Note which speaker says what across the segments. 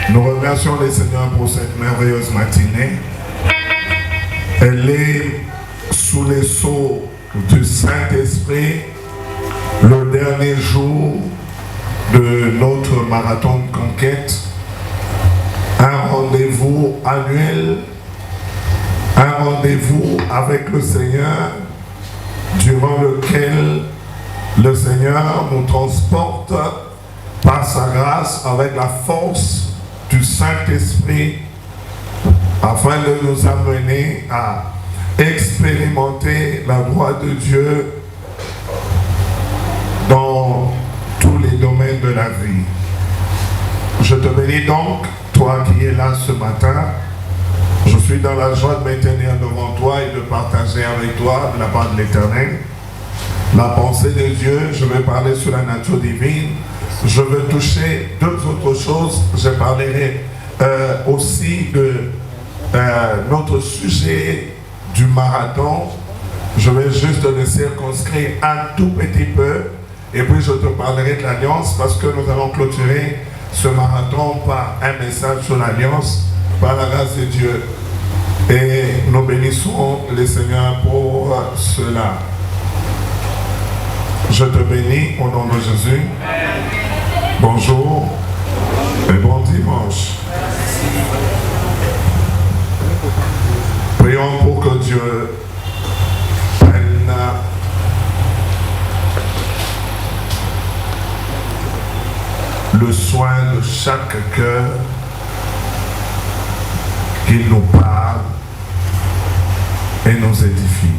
Speaker 1: Nous remercions les Seigneurs pour cette merveilleuse matinée. Elle est sous les sceaux du Saint-Esprit, le dernier jour de notre marathon de conquête, un rendez-vous annuel, un rendez-vous avec le Seigneur, durant lequel le Seigneur nous transporte par sa grâce avec la force du Saint-Esprit afin de nous amener à expérimenter la gloire de Dieu dans tous les domaines de la vie. Je te bénis donc, toi qui es là ce matin. Je suis dans la joie de me tenir devant toi et de partager avec toi de la part de l'Éternel la pensée de Dieu. Je vais parler sur la nature divine. Je veux toucher deux autres choses. Je parlerai aussi de notre sujet du marathon. Je vais juste le circonscrire un tout petit peu. Et puis je te parlerai de l'Alliance parce que nous allons clôturer ce marathon par un message sur l'Alliance, par la grâce de Dieu. Et nous bénissons le Seigneur pour cela. Je te bénis au nom de Jésus. Bonjour et bon dimanche. Prions pour que Dieu prenne le soin de chaque cœur, qu'il nous parle et nous édifie.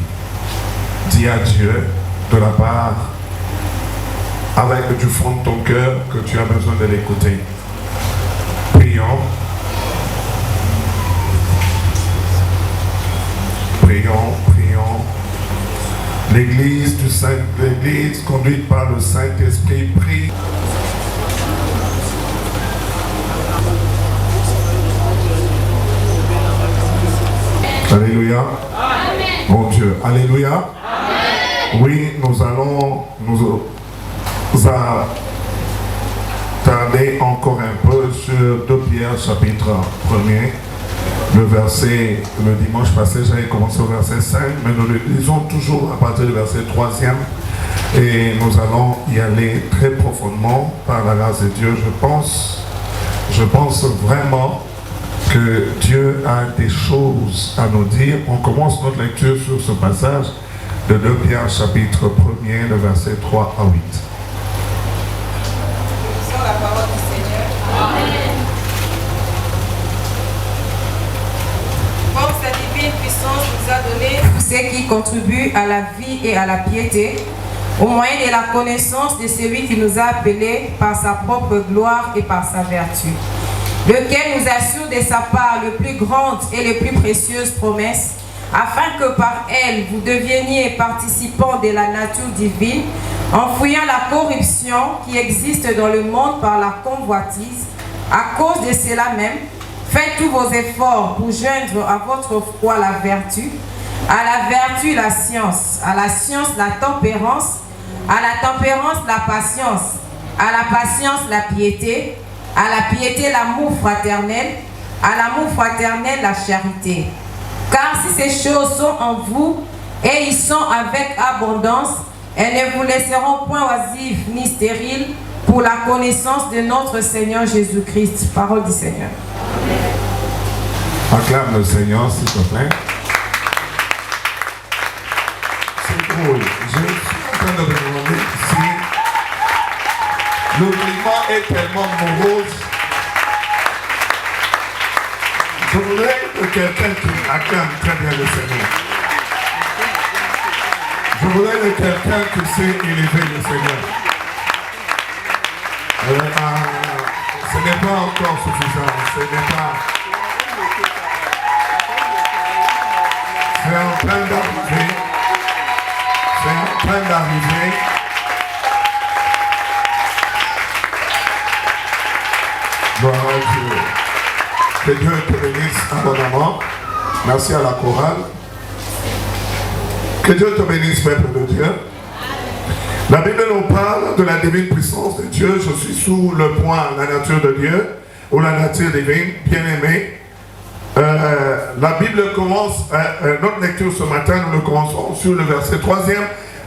Speaker 1: Dis à Dieu de la part, avec du fond de ton cœur, que tu as besoin de l'écouter. Prions. Prions, prions. L'Église conduite par le Saint-Esprit, prie. Alléluia. Amen. Mon Dieu. Alléluia. Amen. Oui, nous allons nous attarder encore un peu sur 2 Pierre chapitre 1er. Le dimanche passé, j'avais commencé au verset 5, mais nous le lisons toujours à partir du verset 3e. Et nous allons y aller très profondément par la grâce de Dieu. Je pense vraiment que Dieu a des choses à nous dire. On commence notre lecture sur ce passage de 2 Pierre chapitre 1er, le verset 3 à 8.
Speaker 2: La parole du Seigneur. Amen. Comme sa divine puissance nous a donné tout ce qui contribue à la vie et à la piété, au moyen de la connaissance de celui qui nous a appelés par sa propre gloire et par sa vertu, lequel nous assure de sa part les plus grandes et les plus précieuses promesses, afin que par elles vous deveniez participants de la nature divine, en fuyant la corruption qui existe dans le monde par la convoitise. À cause de cela même, faites tous vos efforts pour joindre à votre foi la vertu, à la vertu la science, à la science la tempérance, à la tempérance la patience, à la patience la piété, à la piété l'amour fraternel, à l'amour fraternel la charité. Car si ces choses sont en vous et ils sont avec abondance, elles ne vous laisseront point oisives ni stériles pour la connaissance de notre Seigneur Jésus-Christ. Parole du Seigneur.
Speaker 1: Acclame le Seigneur, s'il te plaît. C'est drôle. Je suis en train de me demander si le climat est tellement morose. Je voudrais que quelqu'un qui acclame très bien le Seigneur. Je voudrais que quelqu'un qui sait élever le Seigneur. Ce n'est pas encore suffisant. Ce n'est pas. C'est en train d'arriver. C'est en train d'arriver. Gloire à Dieu. Que Dieu te bénisse abondamment. Merci à la chorale. Que Dieu te bénisse, peuple de Dieu. La Bible nous parle de la divine puissance de Dieu. Je suis sous le point la nature de Dieu ou la nature divine, bien-aimé. La Bible commence, notre lecture ce matin, nous le commençons sur le verset 3e.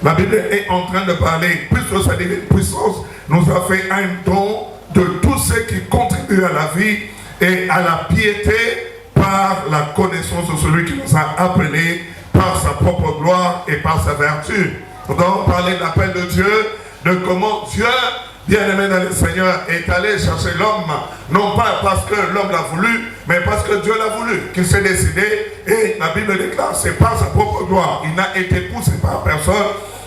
Speaker 1: La Bible est en train de parler plus de sa divine puissance, nous a fait un don de tout ce qui contribue à la vie et à la piété par la connaissance de celui qui nous a appelés par sa propre gloire et par sa vertu. Nous allons parler de l'appel de Dieu, de comment Dieu, bien-aimé dans le Seigneur, est allé chercher l'homme, non pas parce que l'homme l'a voulu, mais parce que Dieu l'a voulu, qu'il s'est décidé, et la Bible déclare, c'est par sa propre gloire. Il n'a été poussé par personne,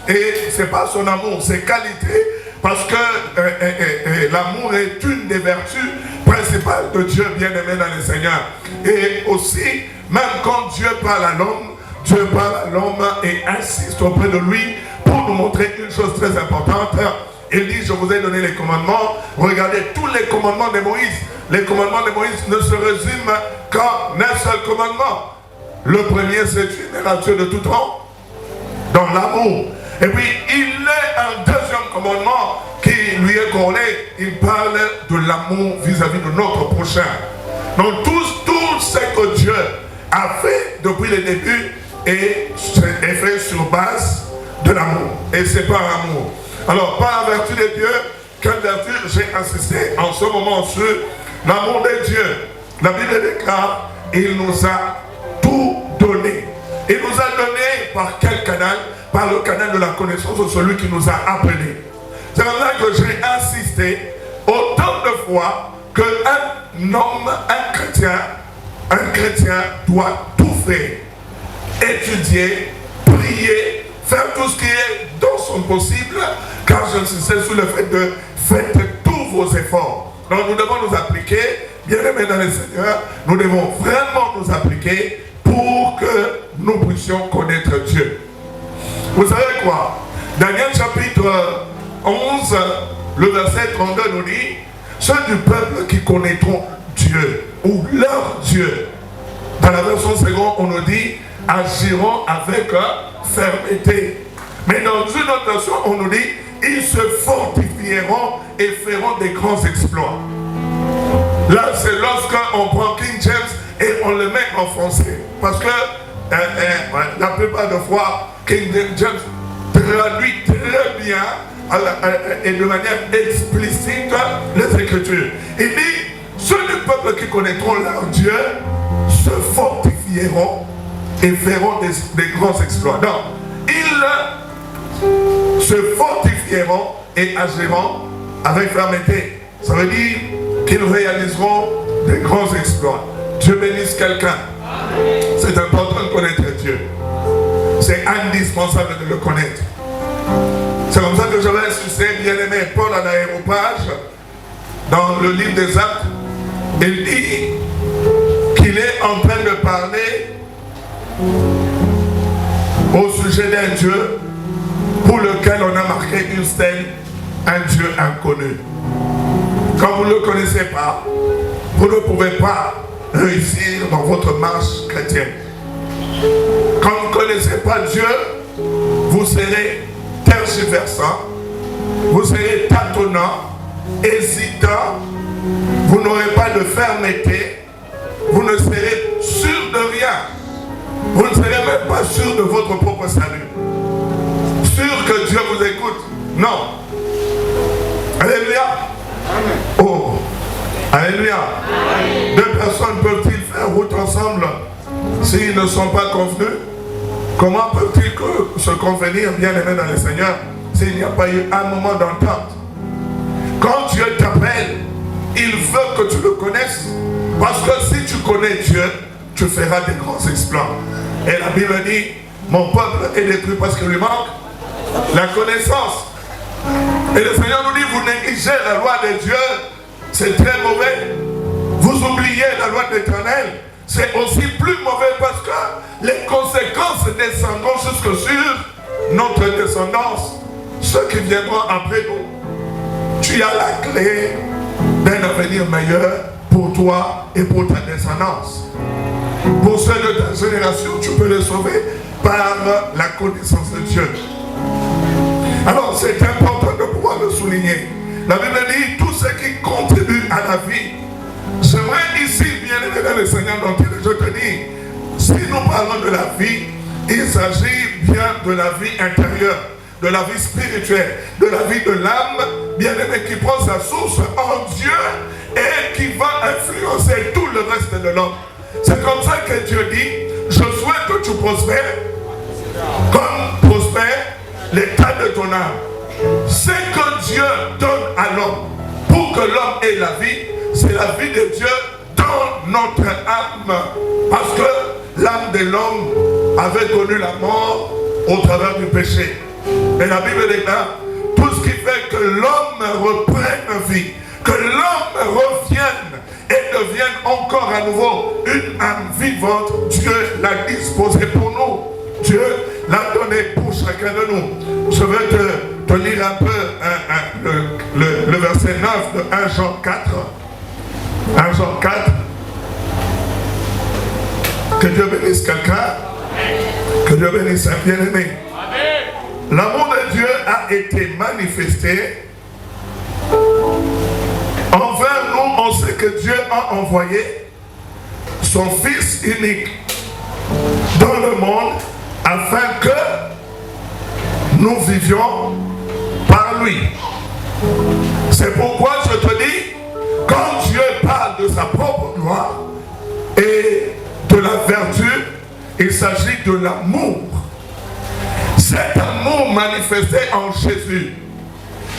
Speaker 1: et c'est pas son amour, ses qualités, parce que l'amour est une des vertus principales de Dieu, bien-aimé dans le Seigneur. Et aussi, même quand Dieu parle à l'homme, Dieu parle à l'homme et insiste auprès de lui pour nous montrer une chose très importante. Il dit, je vous ai donné les commandements. Regardez tous les commandements de Moïse. Les commandements de Moïse ne se résument qu'en un seul commandement. Le premier, c'est tu aimeras Dieu de tout temps, dans l'amour. Et puis, il est un deuxième commandement qui lui est collé. Il parle de l'amour vis-à-vis de notre prochain. Donc, tout ce que Dieu a fait depuis le début est fait sur base de l'amour. Et c'est par amour. Alors, par la vertu de Dieu, quelle vertu? J'ai insisté en ce moment sur l'amour de Dieu. La Bible déclare, il nous a tout donné. Il nous a donné par quel canal? Par le canal de la connaissance de celui qui nous a appelés. C'est comme ça que j'ai insisté autant de fois qu'un homme, un chrétien doit tout faire. Étudier, prier, faire tout ce qui est dans son possible, car j'insistais sur le fait de faire tous vos efforts. Donc nous devons nous appliquer, bien-aimés dans le Seigneur, nous devons vraiment nous appliquer pour que nous puissions connaître Dieu. Vous savez quoi? Daniel chapitre 11, le verset 32 nous dit, ceux du peuple qui connaîtront Dieu, ou leur Dieu, dans la version seconde, on nous dit, agiront avec fermeté. Mais dans une autre version, on nous dit, ils se fortifieront et feront des grands exploits. Là, c'est lorsqu'on prend King James et on le met en français. Parce que la plupart des fois, King James traduit très bien et de manière explicite les Écritures. Il dit, ceux du peuple qui connaîtront leur Dieu se fortifieront et feront des grands exploits. Donc, ils se fortifieront et agiront avec fermeté. Ça veut dire qu'ils réaliseront des grands exploits. Dieu bénisse quelqu'un. C'est important de connaître Dieu. C'est indispensable de le connaître. C'est comme ça que j'avais insisté, bien-aimé Paul à l'aéropage, dans le livre des Actes. Il dit qu'il est en train de parler au sujet d'un Dieu pour lequel on a marqué une stèle, un Dieu inconnu. Quand vous ne le connaissez pas, vous ne pouvez pas réussir dans votre marche chrétienne. Quand vous ne connaissez pas Dieu, vous serez tergiversant, vous serez tâtonnant, hésitant, vous n'aurez pas de fermeté, vous ne serez sûr de rien. Vous ne serez même pas sûr de votre propre salut. Sûr que Dieu vous écoute. Non. Alléluia. Oh. Alléluia. Deux personnes peuvent-ils faire route ensemble s'ils ne sont pas convenus? Comment peuvent-ils se convenir, bien-aimés dans le Seigneur, s'il n'y a pas eu un moment d'entente? Quand Dieu t'appelle, il veut que tu le connaisses. Parce que si tu connais Dieu, tu feras des grands exploits. Et la Bible dit, mon peuple est détruit parce qu'il lui manque la connaissance. Et le Seigneur nous dit, vous négligez la loi de Dieu, c'est très mauvais. Vous oubliez la loi de l'Éternel, c'est aussi plus mauvais parce que les conséquences descendront jusque sur notre descendance, ceux qui viendront après nous. Tu as la clé d'un avenir meilleur pour toi et pour ta descendance. Pour ceux ceux de ta génération, tu peux les sauver par la connaissance de Dieu. Alors c'est important de pouvoir le souligner. La Bible dit tout ce qui contribue à la vie. J'aimerais ici, bien aimé dans le Seigneur, donc je te dis, si nous parlons de la vie, il s'agit bien de la vie intérieure, de la vie spirituelle, de la vie de l'âme, bien aimé, qui prend sa source en Dieu et qui va influencer tout le reste de l'homme. C'est comme ça que Dieu dit, je souhaite que tu prospères comme prospère l'état de ton âme. Ce que Dieu donne à l'homme pour que l'homme ait la vie, c'est la vie de Dieu dans notre âme. Parce que l'âme de l'homme avait connu la mort au travers du péché. Et la Bible déclare tout ce qui fait que l'homme reprenne vie, que l'homme revienne et devienne encore à nouveau une âme vivante. Dieu l'a disposé pour nous. Dieu l'a donné pour chacun de nous. Je vais te lire un peu le verset 9 de 1 Jean 4. 1 Jean 4. Que Dieu bénisse quelqu'un. Que Dieu bénisse un bien-aimé. L'amour de Dieu a été manifesté envers nous. On sait que Dieu a envoyé son Fils unique dans le monde afin que nous vivions par lui. C'est pourquoi je te dis, quand Dieu parle de sa propre gloire et de la vertu, il s'agit de l'amour. Cet amour manifesté en Jésus.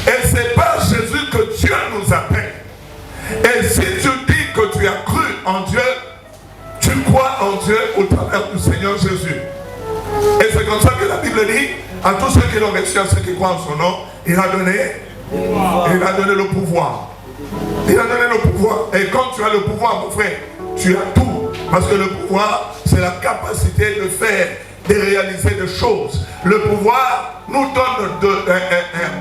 Speaker 1: Et c'est par Jésus que Dieu nous appelle. Et si tu dis que tu as cru en Dieu, tu crois en Dieu au travers du Seigneur Jésus. Et c'est comme ça que la Bible dit, à tous ceux qui l'ont reçu, à ceux qui croient en son nom, il a donné le pouvoir. Il a donné le pouvoir. Et quand tu as le pouvoir, mon frère, tu as tout. Parce que le pouvoir, c'est la capacité de faire, de réaliser des choses. Le pouvoir nous donne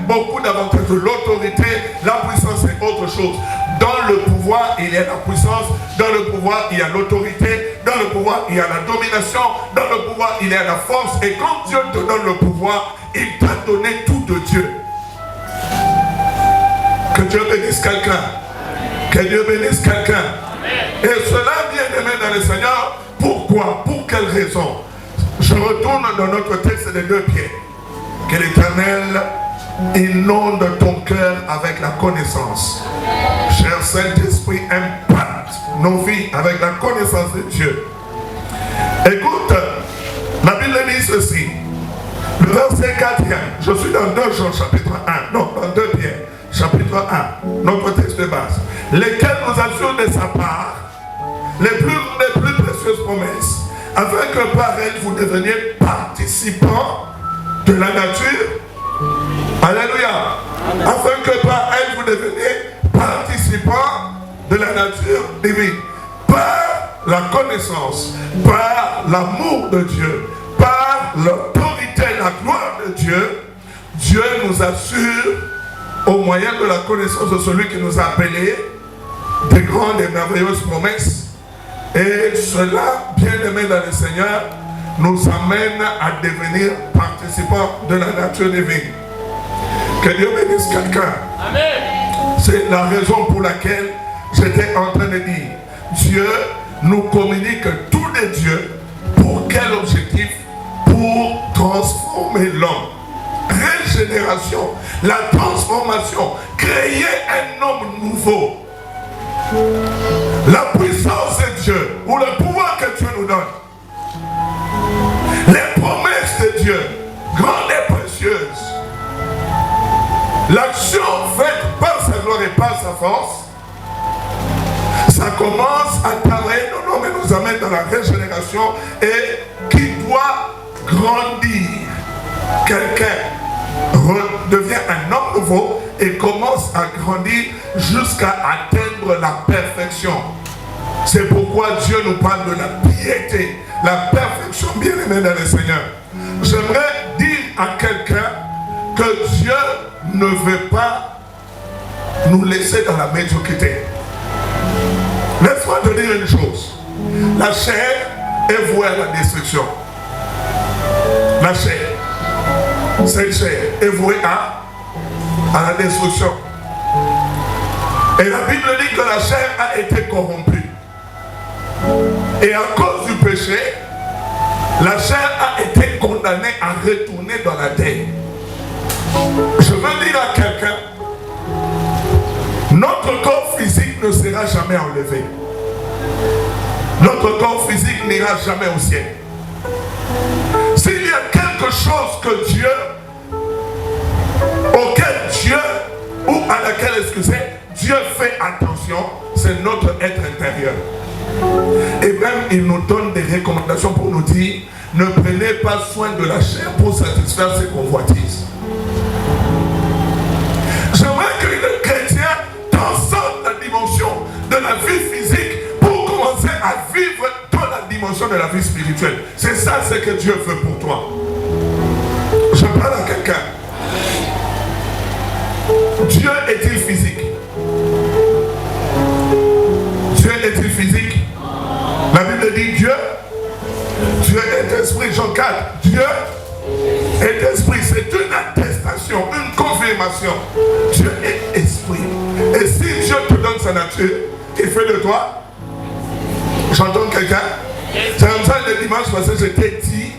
Speaker 1: beaucoup d'avantages. L'autorité, la puissance, c'est autre chose. Dans le pouvoir, il y a la puissance. Dans le pouvoir, il y a l'autorité. Dans le pouvoir, il y a la domination. Dans le pouvoir, il y a la force. Et quand Dieu te donne le pouvoir, il t'a donné tout de Dieu. Que Dieu bénisse quelqu'un. Que Dieu bénisse quelqu'un. Et cela, bien aimé dans le Seigneur, pourquoi? Pour quelle raison? Je retourne dans notre texte des 2 Pierre. Que l'Éternel inonde ton cœur avec la connaissance. Cher Saint-Esprit, impacte nos vies avec la connaissance de Dieu. Écoute, la Bible dit ceci. Le verset 4, je suis dans 2 Jean chapitre 1, non, dans 2 Pierre chapitre 1, notre texte de base, lesquels nous assurent de sa part les plus précieuses promesses, afin que par elles vous deveniez participants de la nature. Alléluia. Afin que par elles vous deveniez participants de la nature divine. Par la connaissance, par l'amour de Dieu, par l'autorité, la gloire de Dieu, Dieu nous assure, au moyen de la connaissance de celui qui nous a appelés, des grandes et merveilleuses promesses. Et cela, bien aimé dans le Seigneur, nous amène à devenir participants de la nature divine. Que Dieu bénisse quelqu'un. C'est la raison pour laquelle j'étais en train de dire, Dieu nous communique tout de Dieu. Pour quel objectif? Pour transformer l'homme. Régénération, la transformation, créer un homme nouveau. La puissance de Dieu, ou le pouvoir que Dieu nous donne, les promesses de Dieu, grandes et précieuses, l'action faite par sa gloire et par sa force, ça commence à travailler nos hommes et nous amène dans la régénération et qui doit grandir. Quelqu'un devient un homme nouveau et commence à grandir jusqu'à atteindre la perfection. C'est pourquoi Dieu nous parle de la piété, la perfection, bien aimé dans le Seigneur. J'aimerais dire à quelqu'un que Dieu ne veut pas nous laisser dans la médiocrité. Laisse-moi te dire une chose. La chair est vouée à la destruction. La chair, cette chair est vouée à la destruction. Et la Bible dit que la chair a été corrompue. Et à cause du péché, la chair a été condamnée à retourner dans la terre. Je veux dire à quelqu'un, notre corps physique ne sera jamais enlevé. Notre corps physique n'ira jamais au ciel. S'il y a quelque chose que Dieu, auquel Dieu, ou à laquelle, Dieu fait attention, c'est notre être intérieur. Et même il nous donne des recommandations pour nous dire, ne prenez pas soin de la chair pour satisfaire ses convoitises. J'aimerais que le chrétien transcende la dimension de la vie physique pour commencer à vivre dans la dimension de la vie spirituelle. C'est ça ce que Dieu veut pour toi. Je parle à quelqu'un. Dieu est-il physique? Dieu est-il physique? La Bible dit Dieu est esprit. Jean 4, Dieu est esprit. C'est une attestation, une confirmation. Dieu est esprit. Et si Dieu te donne sa nature, il fait de toi. J'entends quelqu'un. C'est comme ça le dimanche passé, je t'ai dit,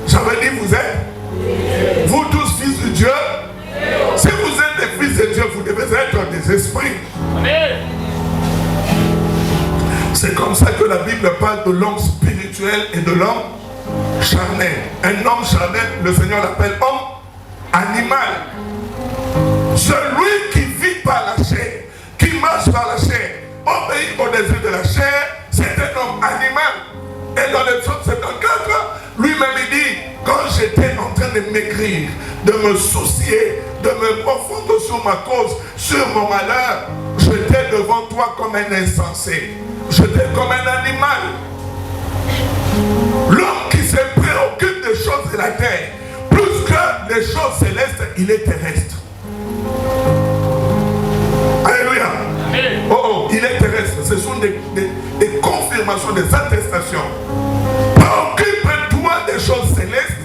Speaker 1: j'avais dit vous êtes, vous tous fils de Dieu. Si vous êtes des fils de Dieu, vous devez être des esprits. Amen. C'est comme ça que la Bible parle de l'homme spirituel et de l'homme charnel. Un homme charnel, le Seigneur l'appelle homme animal. Celui qui vit par la chair, qui marche par la chair, obéit au désir de la chair, c'est un homme animal. Et dans le psaume 74, lui-même il dit, quand j'étais en train de m'écrire, de me soucier, de me profondre sur ma cause, sur mon malheur, j'étais devant toi comme un insensé. J'étais comme un animal. L'homme qui se préoccupe des choses de la terre, plus que des choses célestes, il est terrestre. Alléluia. Oh, il est terrestre. Ce sont des confirmations, des attestations. Préoccupe-toi des choses célestes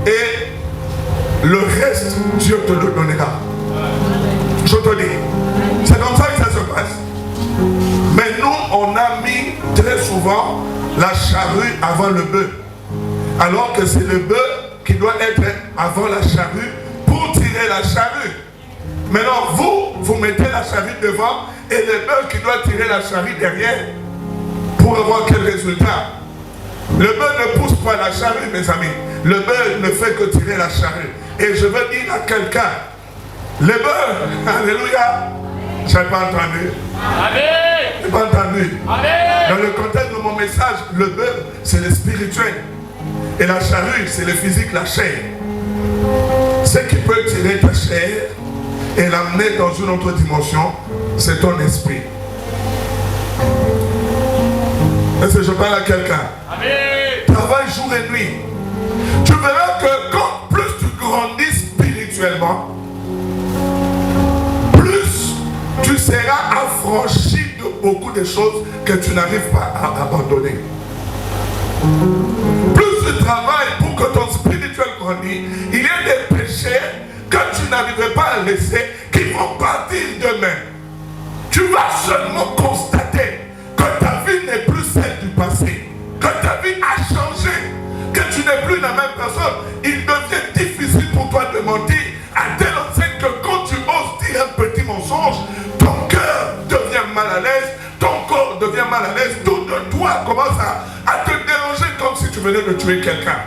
Speaker 1: et le reste, Dieu te le donnera. Je te dis, c'est comme ça que ça se passe. Mais nous, on a mis très souvent la charrue avant le bœuf. Alors que c'est le bœuf qui doit être avant la charrue pour tirer la charrue. Maintenant, vous mettez la charrue devant et le bœuf qui doit tirer la charrue derrière pour avoir quel résultat? Le bœuf ne pousse pas la charrue, mes amis. Le bœuf ne fait que tirer la charrue. Et je veux dire à quelqu'un, le bœuf, alléluia, j'ai pas entendu. Amen. J'ai pas entendu. Amen. Dans le contexte de mon message, le bœuf, c'est le spirituel. Et la charrue, c'est le physique, la chair. Ce qui peut tirer ta chair et l'amener dans une autre dimension, c'est ton esprit. Est-ce que je parle à quelqu'un? Travaille jour et nuit. Tu verras que quand plus tu grandis spirituellement, plus tu seras affranchi de beaucoup de choses que tu n'arrives pas à abandonner. Plus tu travailles pour que ton spirituel grandisse, il y a des péchés que tu n'arriverais pas à laisser qui vont partir demain. Tu vas seulement constater que ta vie n'est plus celle du passé, que ta vie a changé, que tu n'es plus la même personne. Il devient difficile pour toi de mentir à telle enseigne que quand tu oses dire un petit mensonge, ton cœur devient mal à l'aise, ton corps devient mal à l'aise, tout de toi commence à te déranger comme si tu venais de tuer quelqu'un.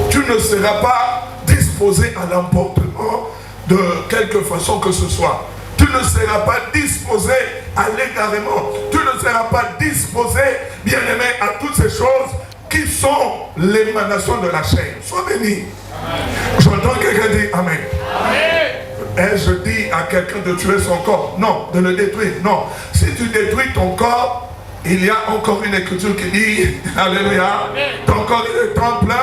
Speaker 1: Tu ne seras pas disposé à l'emportement de quelque façon que ce soit. Tu ne seras pas disposé à l'égarement. Tu ne seras pas disposé, bien-aimé, à toutes ces choses qui sont l'émanation de la chair. Sois béni. J'entends quelqu'un dire Amen. Amen. Et je dis à quelqu'un de tuer son corps. Non, de le détruire. Non. Si tu détruis ton corps, il y a encore une écriture qui dit Alléluia. Ton corps est le temple.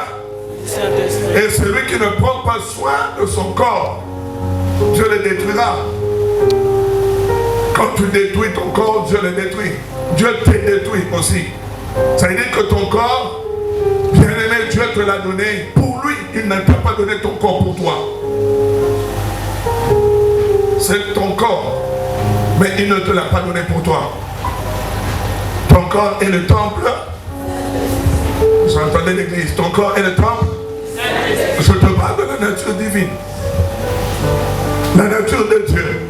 Speaker 1: Et celui qui ne prend pas soin de son corps, Dieu le détruira. Quand tu détruis ton corps, Dieu le détruit. Dieu te détruit aussi. Ça veut dire que ton corps, bien-aimé, Dieu te l'a donné. Pour lui, il ne t'a pas donné ton corps pour toi. C'est ton corps, mais il ne te l'a pas donné pour toi. Ton corps est le temple. Vous entendez l'église? Ton corps est le temple. Je te parle de la nature divine. La nature de Dieu.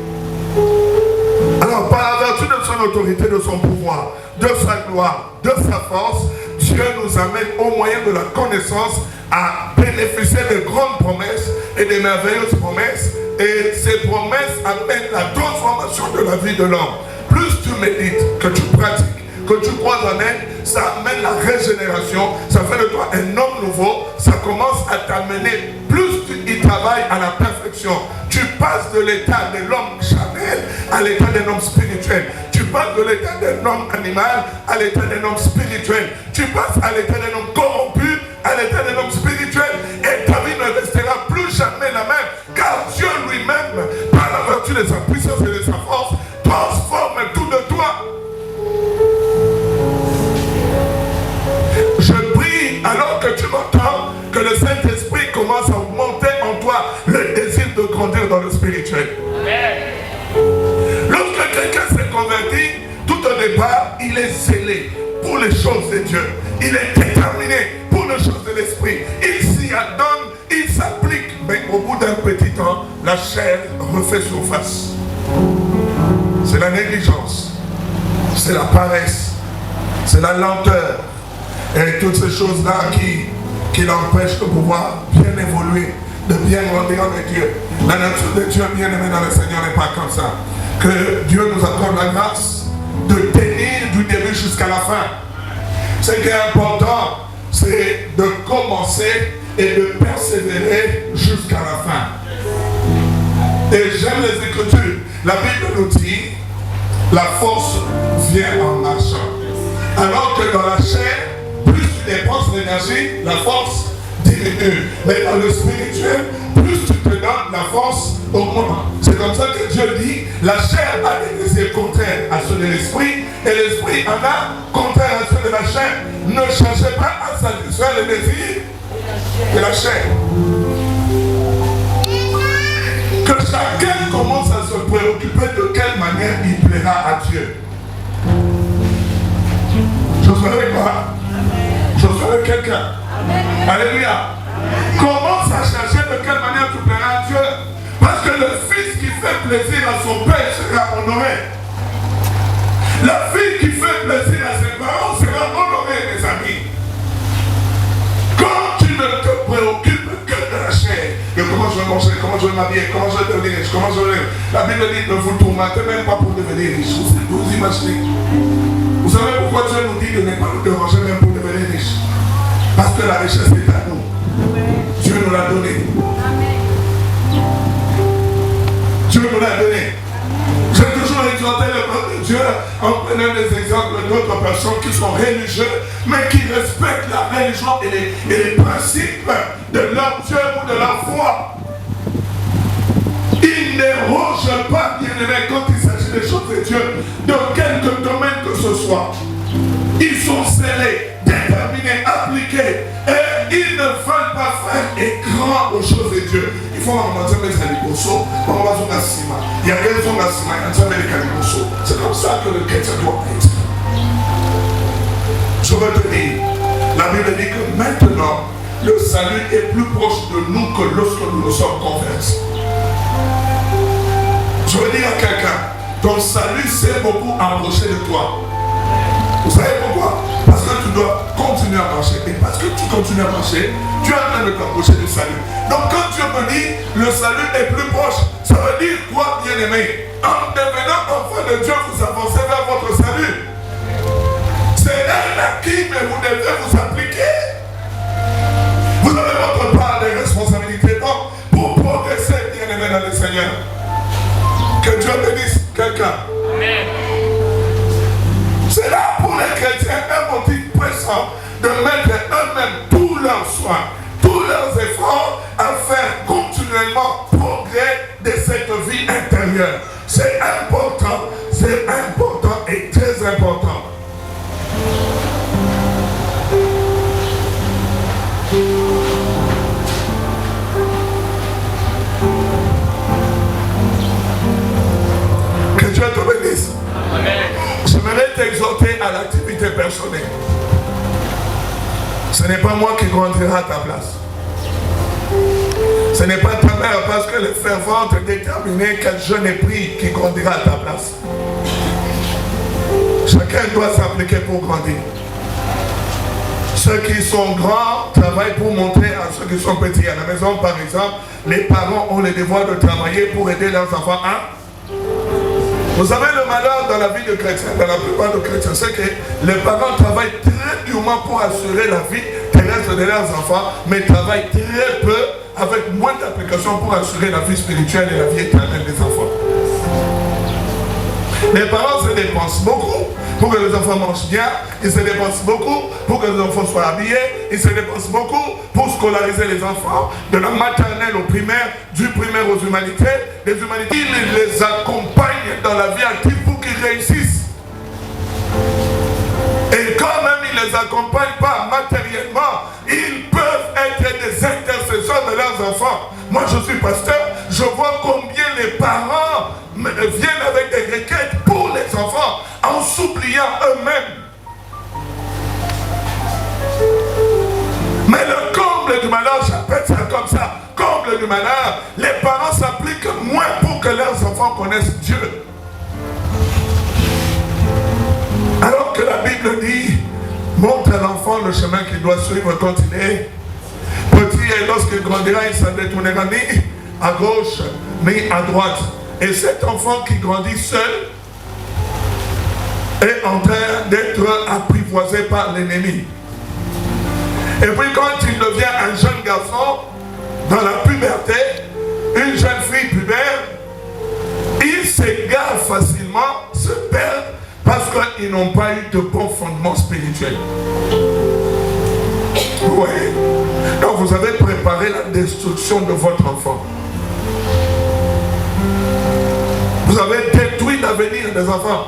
Speaker 1: Alors, par la vertu de son autorité, de son pouvoir, de sa gloire, de sa force, Dieu nous amène au moyen de la connaissance à bénéficier de grandes promesses et de merveilleuses promesses. Et ces promesses amènent la transformation de la vie de l'homme. Plus tu médites, que tu pratiques, que tu crois en elle, ça amène la régénération, ça fait de toi un homme nouveau, ça commence à t'amener, plus tu y travailles à la perfection, tu passes de l'état de l'homme charnel à l'état d'un homme spirituel, tu passes de l'état d'un homme animal à l'état d'un homme spirituel, tu passes à l'état d'un homme corrompu à l'état d'un homme spirituel, et ta vie ne restera plus jamais la même, car Dieu lui-même, par la vertu de sa puissance et de sa force, transforme tout de toi. Je prie, alors que tu m'entends, que le Saint-Esprit commence à augmenter en toi le désir de grandir dans le spirituel. Lorsque quelqu'un s'est converti, tout au départ, il est zélé pour les choses de Dieu. Il est déterminé pour les choses de l'esprit. Il s'y adonne, il s'applique. Mais au bout d'un petit temps, la chair refait surface. C'est la négligence, c'est la paresse, c'est la lenteur. Et toutes ces choses-là qui l'empêchent de pouvoir bien évoluer, de bien grandir avec Dieu. La nature de Dieu, bien aimé dans le Seigneur, n'est pas comme ça. Que Dieu nous accorde la grâce de tenir du début jusqu'à la fin. Ce qui est important, c'est de commencer et de persévérer jusqu'à la fin. Et j'aime les Écritures. La Bible nous dit, la force vient en marchant. Alors que dans la chair, plus tu dépenses l'énergie, la force diminue. Mais dans le spirituel, plus tu te donnes, la force augmente. C'est comme ça que Dieu dit, la chair a des désirs contraires à ceux de l'esprit, et l'esprit en a contraire à ceux de la chair. Ne cherchez pas à satisfaire les désirs de la chair. Que chacun commence à se préoccuper de quelle manière il plaira à Dieu. Je serai quoi? Je serai quelqu'un. Alléluia. Commence à chercher de quelle manière tu plairas à Dieu. Parce que le fils qui fait plaisir à son père sera honoré. La fille qui fait plaisir à ses parents sera honorée, mes amis. Quand tu ne te préoccupes que de la chair, de comment je vais manger, comment je vais m'habiller, comment je vais devenir riche, comment je vais... La Bible dit, ne vous tourmentez même pas pour devenir riche. Vous imaginez? Vous savez pourquoi Dieu nous dit de ne pas nous déranger même pour devenir riche? Parce que la richesse est à nous. Dieu nous l'a donné. Dieu nous l'a donné. J'ai toujours exhorté le peuple de Dieu en prenant des exemples d'autres personnes qui sont religieux, mais qui respectent la religion et les principes de leur Dieu ou de leur foi. Ils ne rogent pas, bien aimé, quand il s'agit des choses de Dieu, de quelque domaine que ce soit. Ils sont scellés, déterminés, appliqués, et ils ne veulent pas faire écran aux choses de Dieu. Il faut remonter mes amis. Il y a raison de c'est comme ça que le chrétien doit être. Je veux te dire, la Bible dit que maintenant, le salut est plus proche de nous que lorsque nous nous sommes convertis. Je veux dire à quelqu'un, ton salut s'est beaucoup approché de toi. Vous savez pourquoi? Parce que tu dois continuer à marcher. Et parce que tu continues à marcher, tu es en train de t'approcher du salut. Donc quand Dieu me dit, le salut est plus proche, ça veut dire quoi, bien-aimé? En devenant enfant de Dieu, vous avancez vers votre salut. C'est un acquis, mais vous devez vous appliquer. Vous avez votre part de responsabilité. Donc, pour progresser, bien-aimé dans le Seigneur, que Dieu bénisse quelqu'un. Amen. C'est là pour les chrétiens un motif pressant de mettre eux-mêmes tous leurs soins, tous leurs efforts à faire continuellement progrès de cette vie intérieure. C'est important, c'est t'exhorter à l'activité personnelle. Ce n'est pas moi qui grandirai à ta place. Ce n'est pas ta mère, parce qu'elle est fervente et déterminée qu'elle jeûne et prie, qui grandira à ta place. Chacun doit s'appliquer pour grandir. Ceux qui sont grands travaillent pour montrer à ceux qui sont petits. À la maison, par exemple, les parents ont le devoir de travailler pour aider leurs enfants à... Vous savez, le malheur dans la vie de chrétiens, dans la plupart des chrétiens, c'est que les parents travaillent très durement pour assurer la vie terrestre de leurs enfants, mais travaillent très peu, avec moins d'application pour assurer la vie spirituelle et la vie éternelle des enfants. Les parents se dépensent beaucoup pour que les enfants mangent bien, ils se dépensent beaucoup pour que les enfants soient habillés, ils se dépensent beaucoup pour scolariser les enfants, de la maternelle au primaire, du primaire aux humanités, les humanités, ils les accompagnent dans la vie active pour qu'ils réussissent. Et quand même ils ne les accompagnent pas matériellement, ils peuvent être des intercesseurs de leurs enfants. Moi je suis pasteur, je vois combien les parents viennent avec des requêtes pour les enfants en s'oubliant eux-mêmes. Mais le comble du malheur, j'appelle ça comme ça, comble du malheur, les parents s'appliquent moins pour que leurs enfants connaissent Dieu. Alors que la Bible dit, montre à l'enfant le chemin qu'il doit suivre quand il est petit, et lorsqu'il grandira, il ne s'en détournera ni à gauche ni à droite. Et cet enfant qui grandit seul est en train d'être apprivoisé par l'ennemi. Et puis quand il devient un jeune garçon, dans la puberté, une jeune fille pubère, il s'égare facilement, se perd, parce qu'ils n'ont pas eu de bon fondement spirituel. Oui. Donc vous avez préparé la destruction de votre enfant. Vous avez détruit l'avenir des enfants.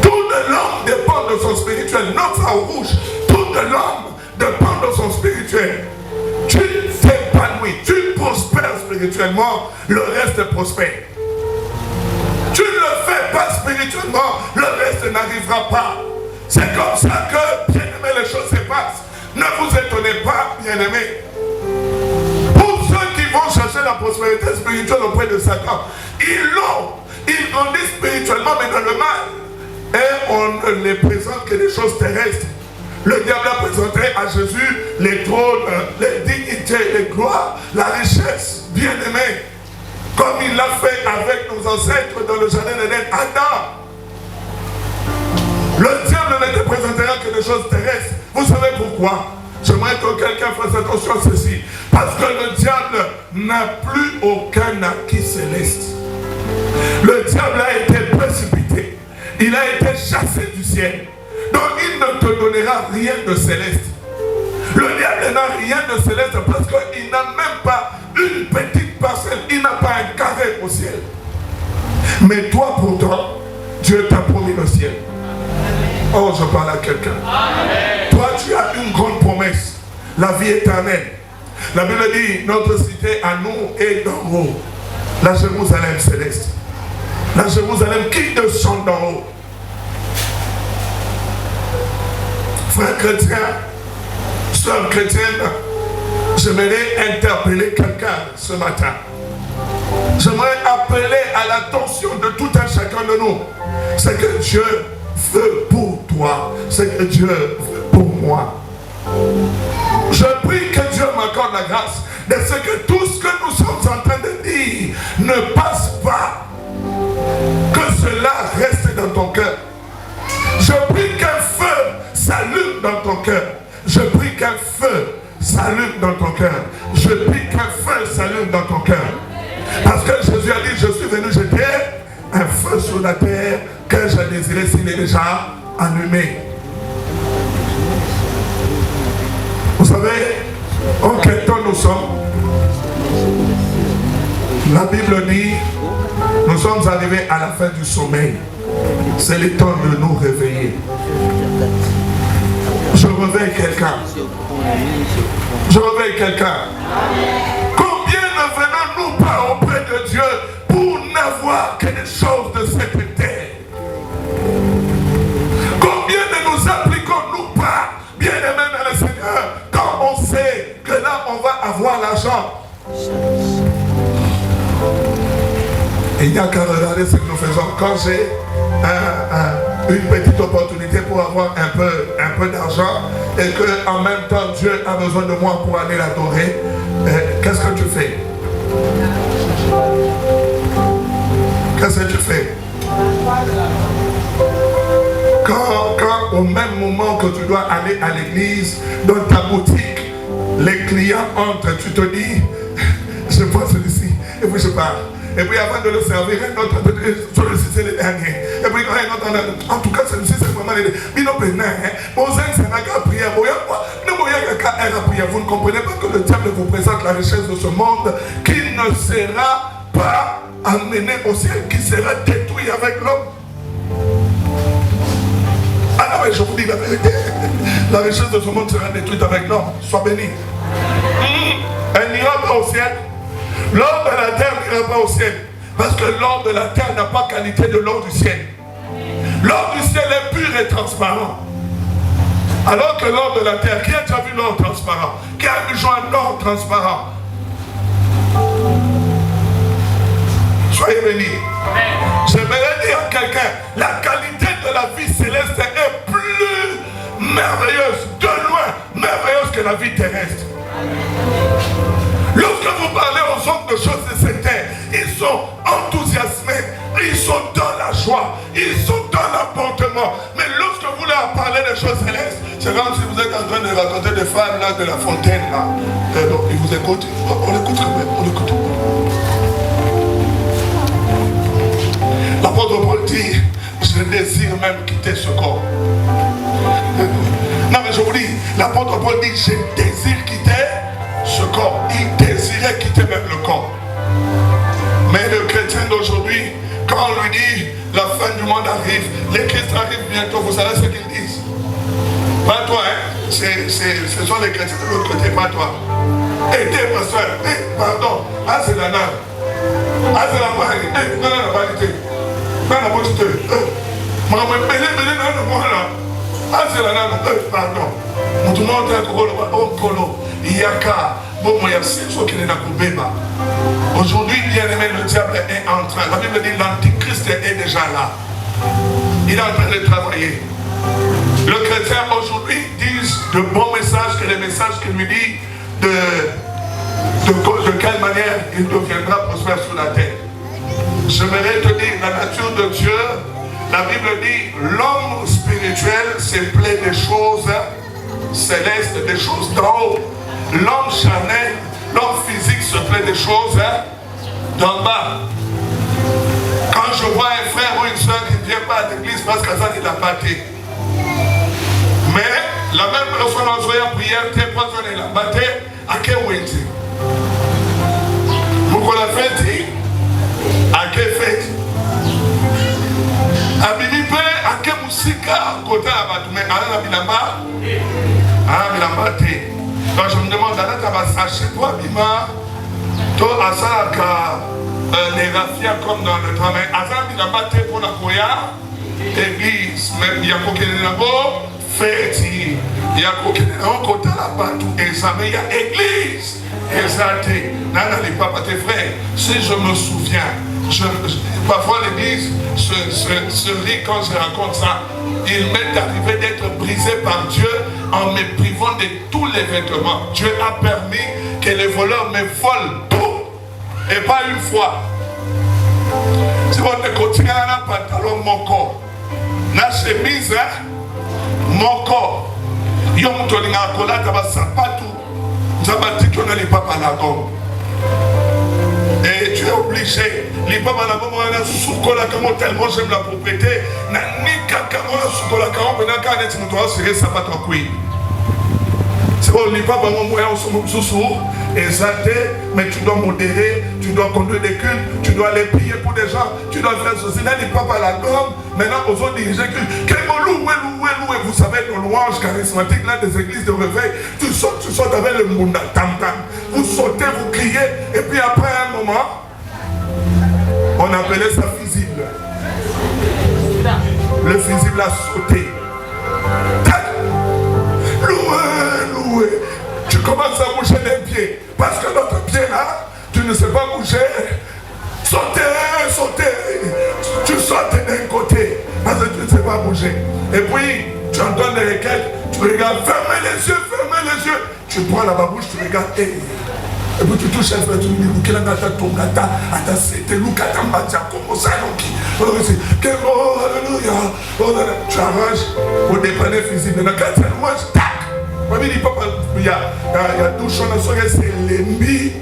Speaker 1: Tout de l'homme dépend de son spirituel. Notre feu rouge, tout de l'homme dépend de son spirituel. Tu t'épanouis, tu prospères spirituellement, le reste prospère. Tu ne le fais pas spirituellement, le reste n'arrivera pas. C'est comme ça que, bien aimé, les choses se passent. Ne vous étonnez pas, bien aimé. Pour ceux qui vont chercher la prospérité spirituelle auprès de Satan, ils grandissent spirituellement, mais dans le mal. Et on ne les présente que des choses terrestres. Le diable a présenté à Jésus les trônes, les dignités, les gloires, la richesse, bien aimé. Comme il l'a fait avec nos ancêtres dans le jardin d'Éden, Adam. Le diable ne te présentera que des choses terrestres. Vous savez pourquoi? J'aimerais que quelqu'un fasse attention à ceci. Parce que le diable n'a plus aucun acquis céleste. Le diable a été précipité. Il a été chassé du ciel. Donc il ne te donnera rien de céleste. Le diable n'a rien de céleste parce qu'il n'a même pas une petite parcelle. Il n'a pas un carré au ciel. Mais toi pourtant, Dieu t'a promis le ciel. Oh, je parle à quelqu'un. Toi, tu as une grande promesse, la vie éternelle. La Bible dit, notre cité à nous est d'en haut. La Jérusalem céleste. La Jérusalem qui descend d'en haut. Frères chrétiens, sœurs chrétiennes, j'aimerais interpeller quelqu'un ce matin. J'aimerais appeler à l'attention de tout un chacun de nous. C'est que Dieu veut pour toi, c'est que Dieu veut pour moi. Je prie que Dieu m'accorde la grâce de ce que tout ce que nous sommes en train de dire ne passe pas. Que cela reste dans ton cœur. Je prie qu'un feu s'allume dans ton cœur. Je prie qu'un feu s'allume dans ton cœur. Je prie qu'un feu s'allume dans ton cœur. Parce que Jésus a dit, je suis venu jeter un feu sur la terre que je désirais s'il est déjà allumé. Vous savez, en quel temps nous sommes? La Bible dit, nous sommes arrivés à la fin du sommeil. C'est le temps de nous réveiller. Je réveille quelqu'un. Je réveille quelqu'un. Combien ne venons-nous pas auprès de Dieu pour n'avoir que des choses de cette terre? d'argent. Il n'y a qu'à regarder ce que nous faisons. Quand j'ai une petite opportunité pour avoir un peu d'argent et que en même temps Dieu a besoin de moi pour aller l'adorer, qu'est-ce que tu fais? Qu'est-ce que tu fais? Quand au même moment que tu dois aller à l'église, dans ta boutique, les clients entrent, tu te dis, je prends celui-ci, et puis je pars. Et puis avant de le servir, un autre, celui-ci c'est le dernier. Et puis un autre, en tout cas celui-ci c'est vraiment le dernier. Mais non, mais non, vous ne comprenez pas que le diable vous présente la richesse de ce monde qui ne sera pas amené au ciel, qui sera détruit avec l'homme. Ah non, mais je vous dis la vérité. La richesse de ce monde sera détruite avec l'homme. Sois béni. Elle n'ira pas au ciel. L'or de la terre n'ira pas au ciel. Parce que l'or de la terre n'a pas qualité de l'or du ciel. L'or du ciel est pur et transparent. Alors que l'or de la terre, qui a déjà vu l'or transparent? Qui a vu un or transparent? Soyez bénis. J'aimerais dire à quelqu'un, la qualité de la vie céleste est plus merveilleuse, de loin, merveilleuse que la vie terrestre. Lorsque vous parlez aux hommes de choses de cette terre, ils sont enthousiasmés, ils sont dans la joie, ils sont dans l'apportement. Mais lorsque vous leur parlez des choses célestes, c'est comme si vous êtes en train de raconter des femmes là, de la fontaine là. Donc, ils vous écoutent, on l'écoute quand même, on l'écoute. L'apôtre Paul dit, je désire même quitter ce corps. Non mais je vous dis, l'apôtre Paul dit, je désire quitter ce corps. Il désirait quitter même le corps. Mais le chrétien d'aujourd'hui, quand on lui dit, la fin du monde arrive, les chrétiens arrivent bientôt, vous savez ce qu'ils disent? Pas toi, hein? Ce sont les chrétiens de l'autre côté, pas toi. Aidez, pasteur, pardon, ah c'est la nave. Ah c'est la parité, non, la parité. Non, la beauté. Maman, belé, non, là. Ah, c'est la nana, pardon. Tout le monde est à Kolo. Il y a qu'à. Bon, il y a 6 jours qu'il est là pour Béba. Aujourd'hui, bien aimé, le diable est en train. La Bible dit l'antichrist est déjà là. Il est en train de travailler. Le chrétien aujourd'hui dit de bons messages, que les messages qu'il lui dit de quelle manière il deviendra prospère sur la terre. J'aimerais te dire, la nature de Dieu, la Bible dit, l'homme spirituel se plaît des choses célestes, des choses d'en haut. L'homme charnel, l'homme physique se plaît des choses d'en bas. Quand je vois un frère ou une soeur qui ne vient pas à l'église parce qu'à ça il a batté. Mais la même personne en soyant prière, t'es pas donné la batté à quel winti. Vous qu'on l'a fait dit, à quelle fête? À Bimipe, à quelle musique à côté à Batoume? À la Bilamba? Ah, Bilamba t'es. Donc je me demande, là, tu vas sacher toi, Bima, toi, à ça, les raffias comme dans le travail. À ça, Bilamba t'es pour la Koya, église, même il y a pour qu'il y ait là-bas, fête, il y a pour qu'il y ait là-bas, côté là-bas, tout examen, il y a église. Exalté, Nana les papas, tes frères, si je me souviens, parfois l'église se rit quand je raconte ça. Il m'est arrivé d'être brisé par Dieu en me privant de tous les vêtements. Dieu a permis que les voleurs me volent tout, et pas une fois. Si vous te continuez à un pantalon, mon corps, la chemise, mon corps, il y a un peu de et tu es obligé, les papas la maman a soukola comment tellement j'aime la propriété, n'a ni cacaron la soukola quand on a qu'à être mon serré ça va t'en couille. C'est bon, les papas mon moyen sont sous exalté, mais tu dois modérer, tu dois conduire des cultes, tu dois aller prier pour des gens, tu dois faire ceci. Là, les papas la gomme, maintenant aux autres dirigeants, louer, vous savez, nos louanges charismatiques, là, des églises de réveil, tu sautes avec le munda, tam-tam, vous sautez, vous criez, et puis après un moment, on appelait ça fusible. Le fusible a sauté. Louer. Tu commences à bouger les pieds, parce que notre ne sais pas bouger, sautez. Tu sautes d'un côté parce que tu ne sais pas bouger. Et puis, tu entends des requêtes, tu regardes, fermez les yeux. Tu prends la babouche, tu regardes, et puis tu touches un peu, tu dis, tu arranges au dépanner physique. Maintenant, quand tu arranges, tac! Il y a tout chose, c'est l'ennemi.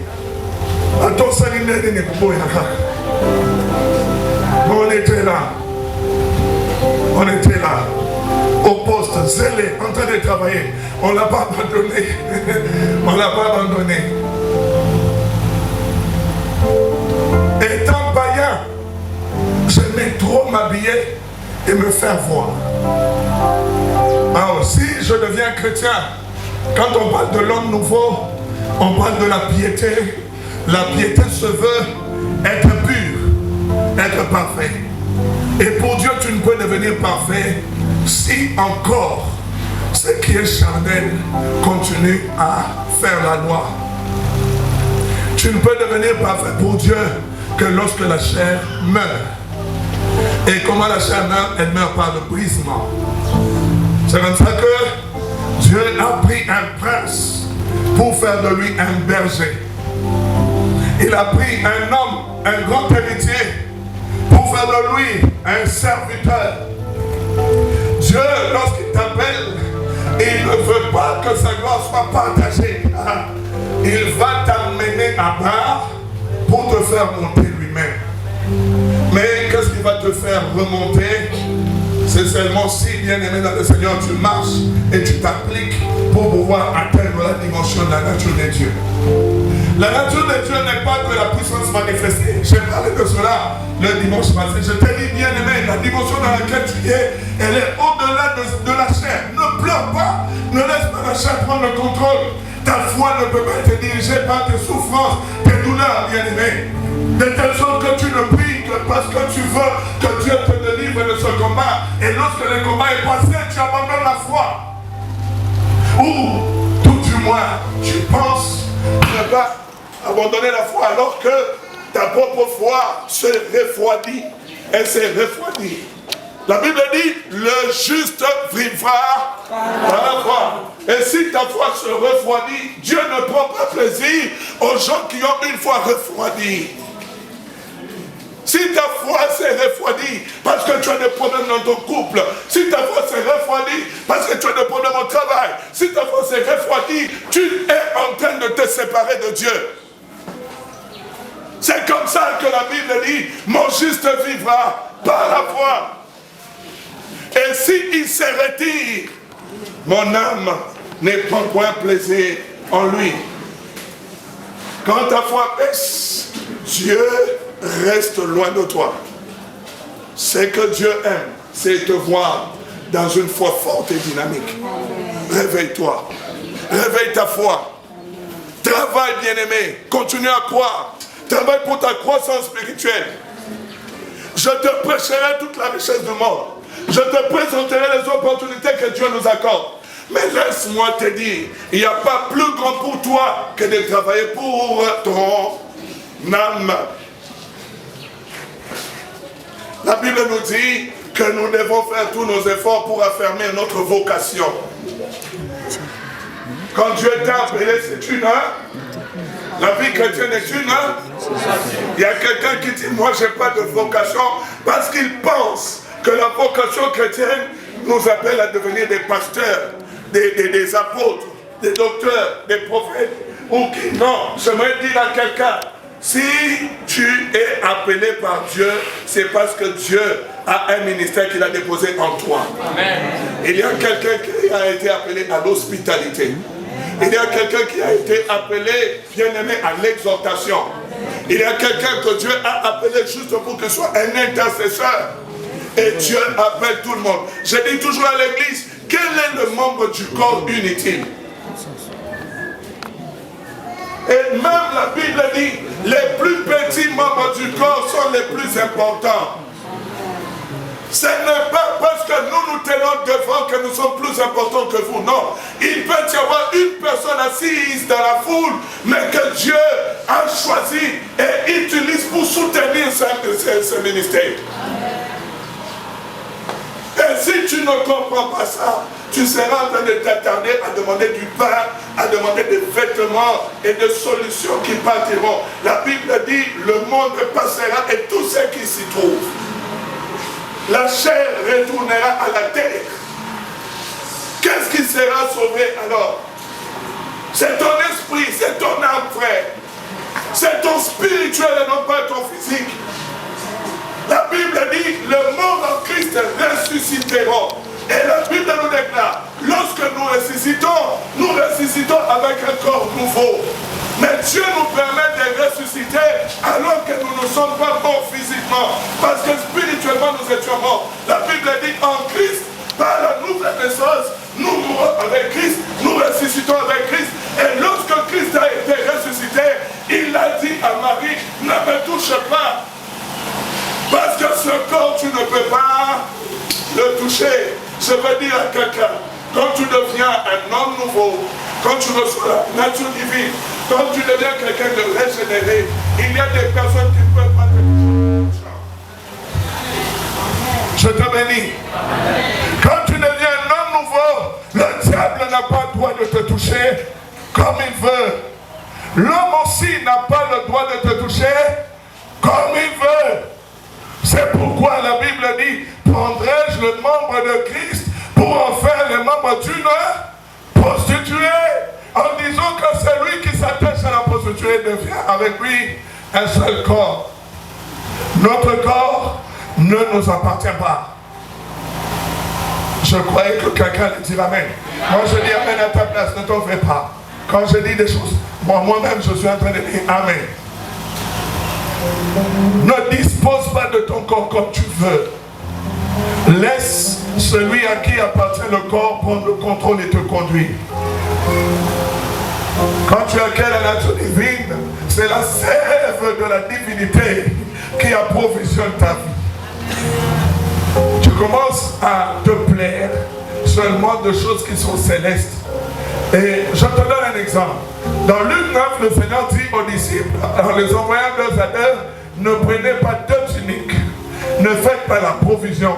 Speaker 1: Attends, ça n'est pas on était là. Au poste, zélé, en train de travailler. On ne l'a pas abandonné. Étant païen, j'aimais trop m'habiller et me faire voir. Alors, si je deviens chrétien, quand on parle de l'homme nouveau, on parle de la piété. La piété se veut être pur, être parfait. Et pour Dieu, tu ne peux devenir parfait si encore ce qui est charnel continue à faire la loi. Tu ne peux devenir parfait pour Dieu que lorsque la chair meurt. Et comment la chair meurt? Elle meurt par le brisement. C'est comme ça que Dieu a pris un prince pour faire de lui un berger. Il a pris un homme, un grand héritier, pour faire de lui un serviteur. Dieu, lorsqu'il t'appelle, il ne veut pas que sa gloire soit partagée. Il va t'amener à bas pour te faire monter lui-même. Mais qu'est-ce qui va te faire remonter? C'est seulement si, bien aimé dans le Seigneur, tu marches et tu t'appliques pour pouvoir atteindre la dimension de la nature de Dieu. La nature de Dieu n'est pas que la puissance manifestée. J'ai parlé de cela le dimanche passé. Je t'ai dit, bien aimé, la dimension dans laquelle tu es, elle est au-delà de la chair. Ne pleure pas, ne laisse pas la chair prendre le contrôle. Ta foi ne peut pas te diriger par tes souffrances, tes douleurs, bien aimé. De telle sorte que tu ne pries que parce que tu veux que Dieu te délivre de ce combat. Et lorsque le combat est passé, tu abandonnes la foi. Ou, tout du moins, tu penses ne pas abandonner la foi alors que ta propre foi se refroidit. Elle s'est refroidie. La Bible dit, le juste vivra par la foi. Et si ta foi se refroidit, Dieu ne prend pas plaisir aux gens qui ont une foi refroidie. Si ta foi s'est refroidie parce que tu as des problèmes dans ton couple, si ta foi s'est refroidie parce que tu as des problèmes au travail, si ta foi s'est refroidie, tu es en train de te séparer de Dieu. C'est comme ça que la Bible dit, mon juste vivra par la foi. Et s'il se retire, mon âme ne prend point plaisir en lui. Quand ta foi baisse, Dieu reste loin de toi. Ce que Dieu aime, c'est te voir dans une foi forte et dynamique. Réveille-toi. Réveille ta foi. Travaille, bien-aimé. Continue à croire. Travaille pour ta croissance spirituelle. Je te prêcherai toute la richesse du monde. Je te présenterai les opportunités que Dieu nous accorde. Mais laisse-moi te dire, il n'y a pas plus grand pour toi que de travailler pour ton âme. La Bible nous dit que nous devons faire tous nos efforts pour affermir notre vocation. Quand Dieu t'a appelé, c'est une heure. La vie chrétienne est une heure. Il y a quelqu'un qui dit, moi je n'ai pas de vocation, parce qu'il pense que la vocation chrétienne nous appelle à devenir des pasteurs, des apôtres, des docteurs, des prophètes, ou qui non. J'aimerais dire à quelqu'un, si tu es appelé par Dieu, c'est parce que Dieu a un ministère qu'il a déposé en toi. Amen. Il y a quelqu'un qui a été appelé à l'hospitalité. Il y a quelqu'un qui a été appelé, bien-aimé, à l'exhortation. Il y a quelqu'un que Dieu a appelé juste pour qu'il soit un intercesseur. Et Dieu appelle tout le monde. Je dis toujours à l'église, quel est le membre du corps inutile? Et même la Bible dit, les plus petits membres du corps sont les plus importants. Ce n'est pas parce que nous tenons devant que nous sommes plus importants que vous. Non. Il peut y avoir une personne assise dans la foule, mais que Dieu a choisi et utilise pour soutenir ce ministère. Et si tu ne comprends pas ça, tu seras en train de t'attarder à demander du pain, à demander des vêtements et des solutions qui partiront. La Bible dit, le monde passera et tout ce qui s'y trouve. La chair retournera à la terre. Qu'est-ce qui sera sauvé alors? C'est ton esprit, c'est ton âme, frère. C'est ton spirituel et non pas ton physique. La Bible dit, le monde en Christ ressusciteront. Et la Bible nous déclare, lorsque nous ressuscitons avec un corps nouveau. Mais Dieu nous permet de ressusciter alors que nous ne sommes pas morts physiquement. Parce que spirituellement nous étions morts. La Bible dit, en Christ, par la nouvelle naissance, nous mourons avec Christ, nous ressuscitons avec Christ. Et lorsque Christ a été ressuscité, il a dit à Marie, ne me touche pas. Parce que ce corps, tu ne peux pas le toucher. Je veux dire à quelqu'un, quand tu deviens un homme nouveau, quand tu reçois la nature divine, quand tu deviens quelqu'un de régénéré, il y a des personnes qui ne peuvent pas te toucher. Je te bénis. Quand tu deviens un homme nouveau, le diable n'a pas le droit de te toucher comme il veut. L'homme aussi n'a pas le droit de te toucher comme il veut. C'est pourquoi la Bible dit, prendrai-je le membre de Christ pour en faire le membre d'une prostituée, en disant que celui qui s'attache à la prostituée devient avec lui un seul corps. Notre corps ne nous appartient pas. Je croyais que quelqu'un allait dire amen. Quand je dis amen à ta place, ne t'en fais pas. Quand je dis des choses, moi-même je suis en train de dire amen. Ne dispose pas de ton corps comme tu veux. Laisse celui à qui appartient le corps prendre le contrôle et te conduire. Quand tu acquiers la nature divine, c'est la sève de la divinité qui approvisionne ta vie. Tu commences à te plaire seulement de choses qui sont célestes. Et je te donne un exemple. Dans Luc 9, le Seigneur dit aux disciples, en les envoyant deux à deux, ne prenez pas deux tuniques, ne faites pas la provision,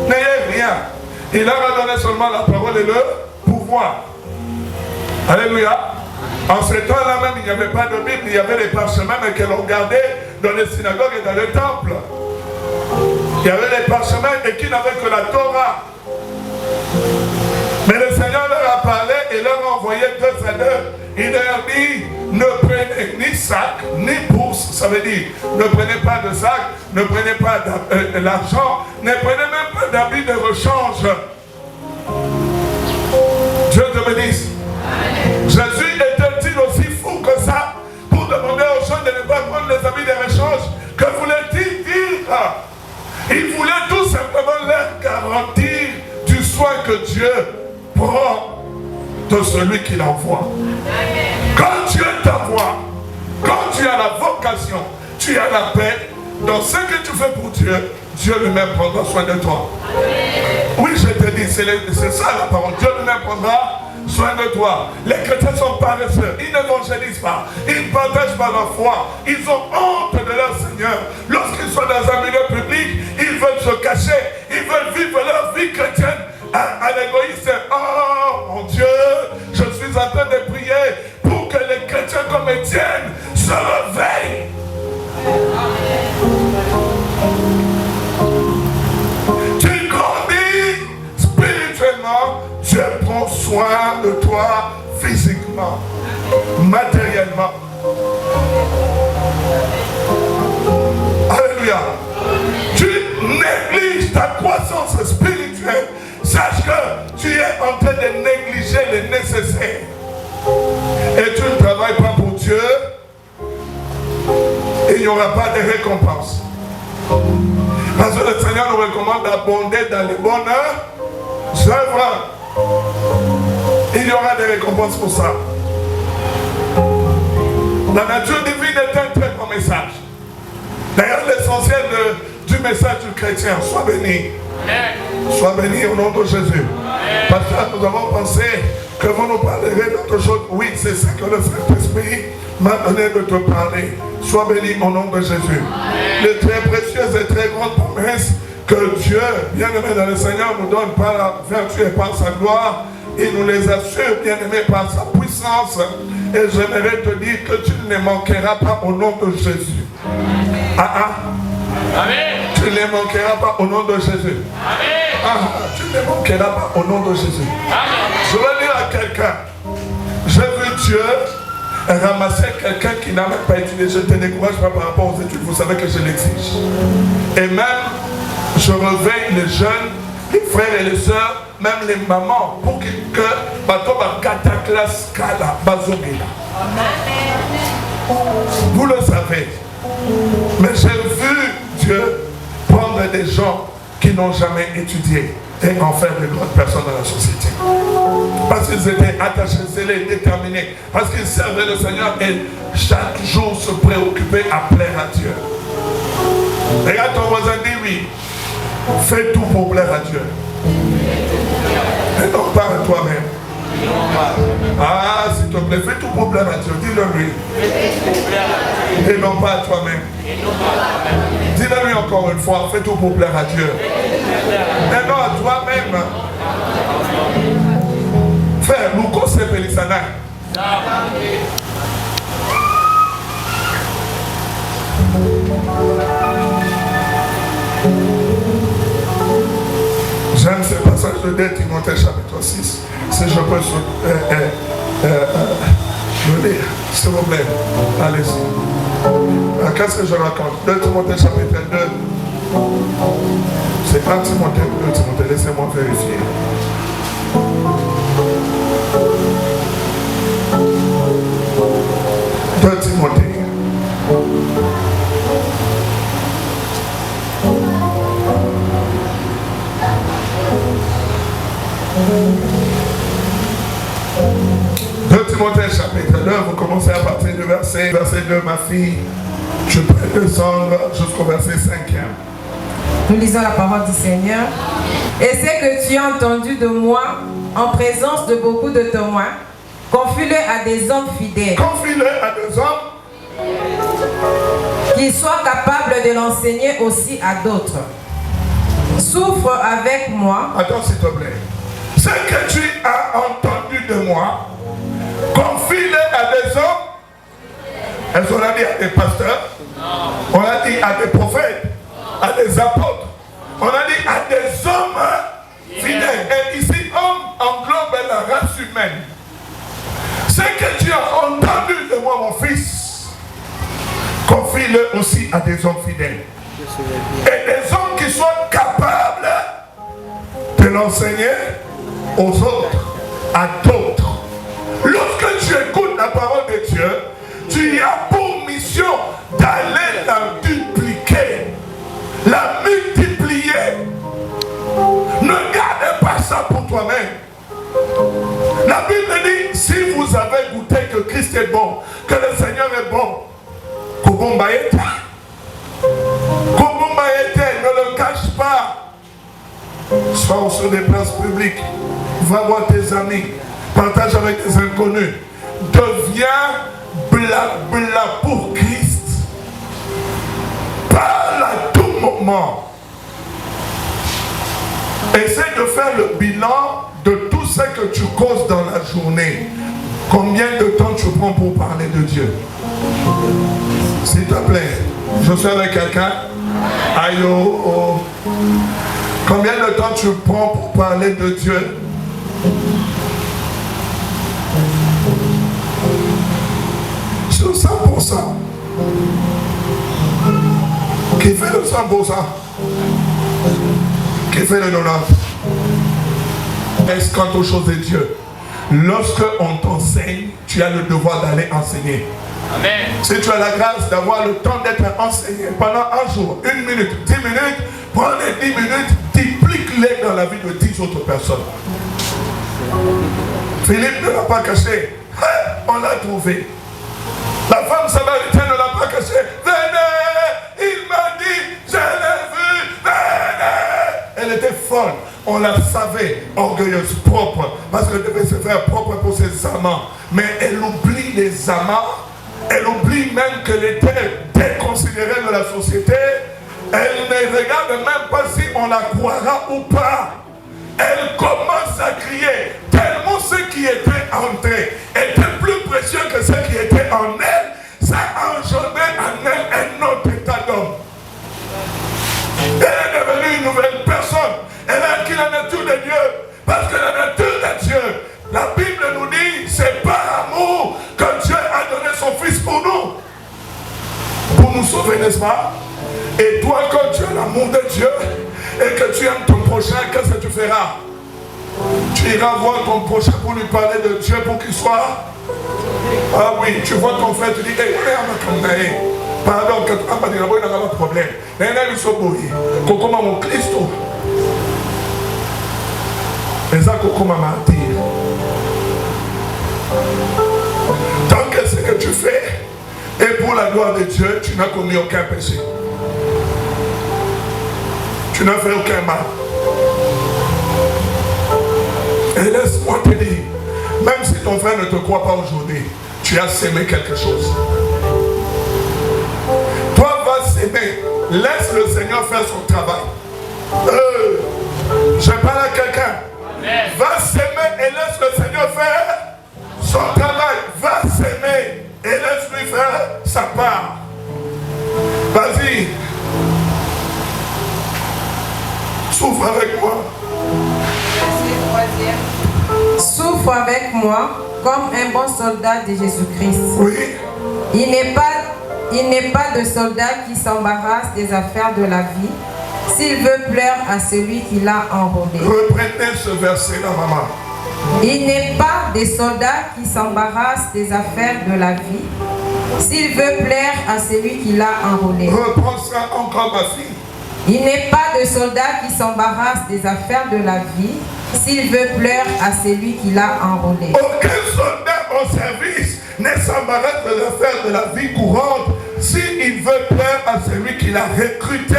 Speaker 1: n'ayez rien. Il leur a donné seulement la parole et le pouvoir. Alléluia. En ce temps-là même, il n'y avait pas de Bible, il y avait les parchemins que l'on gardait dans les synagogues et dans les temples. Il y avait les parchemins et qui n'avaient que la Torah. Mais le Seigneur leur a parlé et leur a envoyé deux à deux. Il leur dit, ne prenez ni sac, ni bourse. Ça veut dire, ne prenez pas de sac, ne prenez pas l'argent, ne prenez même pas d'habits de rechange. Dieu te bénisse. Jésus était-il aussi fou que ça pour demander aux gens de ne pas prendre les habits de rechange? Que voulait-il dire? Il voulait tout simplement leur garantir du soin que Dieu prend de celui qui l'envoie. Quand Dieu t'envoie, quand tu as la vocation, tu as la paix, dans ce que tu fais pour Dieu, Dieu lui-même prendra soin de toi. Oui, je te dis, c'est ça la parole. Dieu lui-même prendra soin de toi. Les chrétiens sont paresseux, ils n'évangélisent pas, ils ne partagent pas leur foi, ils ont honte de leur Seigneur. Lorsqu'ils sont dans un milieu public, ils veulent se cacher, ils veulent vivre leur vie chrétienne à l'égoïsme. Oh mon Dieu, je suis en train de prier pour que les chrétiens comme Étienne se réveillent. Tu grandis spirituellement, Dieu prend soin de toi physiquement, matériellement. Alléluia. Tu négliges ta croissance spirituelle. Sache que tu es en train de négliger le nécessaire. Et tu ne travailles pas pour Dieu. Et il n'y aura pas de récompense. Parce que le Seigneur nous recommande d'abonder dans les bonnes œuvres. Il y aura des récompenses pour ça. La nature divine est un très bon message. D'ailleurs, l'essentiel du message du chrétien, sois béni. Sois béni au nom de Jésus. Parce que nous avons pensé que vous nous parlerez d'autre chose. Oui, c'est ça que le Saint-Esprit m'a donné de te parler. Sois béni au nom de Jésus. Les très précieuses et très grandes promesses que Dieu, bien-aimé dans le Seigneur, nous donne par la vertu et par sa gloire. Il nous les assure, bien-aimé, par sa puissance. Et j'aimerais te dire que tu ne les manqueras pas au nom de Jésus. Amen. Tu ne les manqueras pas au nom de Jésus. Amen. Tu ne les manqueras pas au nom de Jésus. Amen. Je veux dire à quelqu'un, j'ai vu Dieu ramasser quelqu'un qui n'a même pas étudié. Je ne te décourage pas par rapport aux études, vous savez que je l'exige. Et même, je réveille les jeunes, les frères et les sœurs, même les mamans, pour que vous le savez. Mais j'ai vu Dieu prendre des gens qui n'ont jamais étudié et en faire de grandes personnes dans la société. Parce qu'ils étaient attachés, zélés, déterminés. Parce qu'ils servaient le Seigneur et chaque jour se préoccupaient à plaire à Dieu. Regarde ton voisin, dis oui. Fais tout pour plaire à Dieu. Et non pas à toi-même. S'il te plaît, fais tout pour plaire à Dieu. Dis-le lui. Et non pas à toi-même. Dis-le lui encore une fois. Fais tout pour plaire à Dieu. Et non à toi-même. Frère, nous conseillons Pélisana. J'aime ce passage de 2 Timothée chapitre 6. Si je peux le lire, s'il vous plaît. Allez-y. Qu'est-ce que je raconte? 2 Timothée chapitre 2. C'est pas Timothée, 2 Timothée. Laissez-moi vérifier. Timothée. Timothée chapitre 2, vous commencez à partir du verset 2, ma fille, je peux descendre jusqu'au verset 5e.
Speaker 2: Nous lisons la parole du Seigneur. Et c'est que tu as entendu de moi, en présence de beaucoup de témoins, confie-le à des hommes fidèles.
Speaker 1: Confie-le à des hommes
Speaker 2: qui soient capables de l'enseigner aussi à d'autres. Souffre avec moi.
Speaker 1: Attends s'il te plaît. Ce que tu as entendu de moi, confie-le à des hommes. Est-ce qu'on a dit à des pasteurs? Non. On a dit à des prophètes, à des apôtres. On a dit à des hommes fidèles. Et ici, homme englobe la race humaine. Ce que tu as entendu de moi, mon fils, confie-le aussi à des hommes fidèles. Et des hommes qui soient capables de l'enseigner aux autres, à d'autres. Lorsque tu écoutes la parole de Dieu, tu as pour mission d'aller la dupliquer, la multiplier. Ne gardez pas ça pour toi-même. La Bible dit, si vous avez goûté que Christ est bon, que le Seigneur est bon, Kobombaïté, ne le cache pas. Sois sur des places publiques, va voir tes amis, partage avec des inconnus, deviens blabla pour Christ. Parle à tout moment. Essaie de faire le bilan de tout ce que tu causes dans la journée. Combien de temps tu prends pour parler de Dieu? S'il te plaît, je suis avec quelqu'un. Aïe, oh, oh. Combien de temps tu prends pour parler de Dieu? Sur 100%. Qui fait le 100%? Qui fait le 90%? Est-ce quant aux choses de Dieu? Lorsque on t'enseigne, tu as le devoir d'aller enseigner. Amen. Si tu as la grâce d'avoir le temps d'être enseigné pendant un jour, 1 minute, 10 minutes, prends les 10 minutes, duplique-les dans la vie de 10 autres personnes. Philippe ne l'a pas caché. On l'a trouvé. La femme samaritaine ne l'a pas caché. Venez, il m'a dit, je l'ai vu, venez. Elle était folle. On la savait orgueilleuse, propre, parce qu'elle devait se faire propre pour ses amants. Mais elle oublie les amants. Elle oublie même qu'elle était déconsidérée de la société. Elle ne regarde même pas si on la croira ou pas. Elle commence à crier, tellement ce qui était entré était plus précieux que ce qui était en elle. Ça a engendré en elle un autre état d'homme. Elle est devenue une nouvelle personne. Elle a acquis la nature de Dieu. Parce que la nature de Dieu, la Bible nous dit, c'est par amour que Dieu a donné son Fils pour nous. Pour nous sauver, n'est-ce pas? Et toi, quand tu as l'amour de Dieu et que tu aimes ton prochain, qu'est-ce que tu feras? Tu iras voir ton prochain pour lui parler de Dieu pour qu'il soit. Ah oui, tu vois ton frère, tu dis, hey, pardon, que tu n'as pas de problème. Kokoma mon Christo. Et ça, Kokoma martyr. Tant que ce que tu fais est pour la gloire de Dieu, tu n'as commis aucun péché. Tu n'as fait aucun mal. Et laisse-moi te dire, même si ton frère ne te croit pas aujourd'hui, tu as sémé quelque chose. Toi, vas s'aimer. Laisse le Seigneur faire son travail. Je parle à quelqu'un. Va s'aimer et laisse le Seigneur faire son travail. Va s'aimer et laisse-lui faire sa part. Vas-y. Souffre avec moi.
Speaker 2: Souffre avec moi comme un bon soldat de Jésus-Christ.
Speaker 1: Oui.
Speaker 2: Il n'est pas de soldat qui s'embarrasse des affaires de la vie s'il veut plaire à celui qui l'a enrôlé.
Speaker 1: Reprenez ce verset-là, maman.
Speaker 2: Il n'est pas des soldats qui s'embarrassent des affaires de la vie s'il veut plaire à celui qui l'a enrôlé.
Speaker 1: Reprends ça encore, ma fille.
Speaker 2: Il n'est pas de soldat qui s'embarrasse des affaires de la vie s'il veut plaire à celui qui l'a enrôlé.
Speaker 1: Aucun soldat en service ne s'embarrasse des affaires de la vie courante s'il veut plaire à celui qui l'a recruté.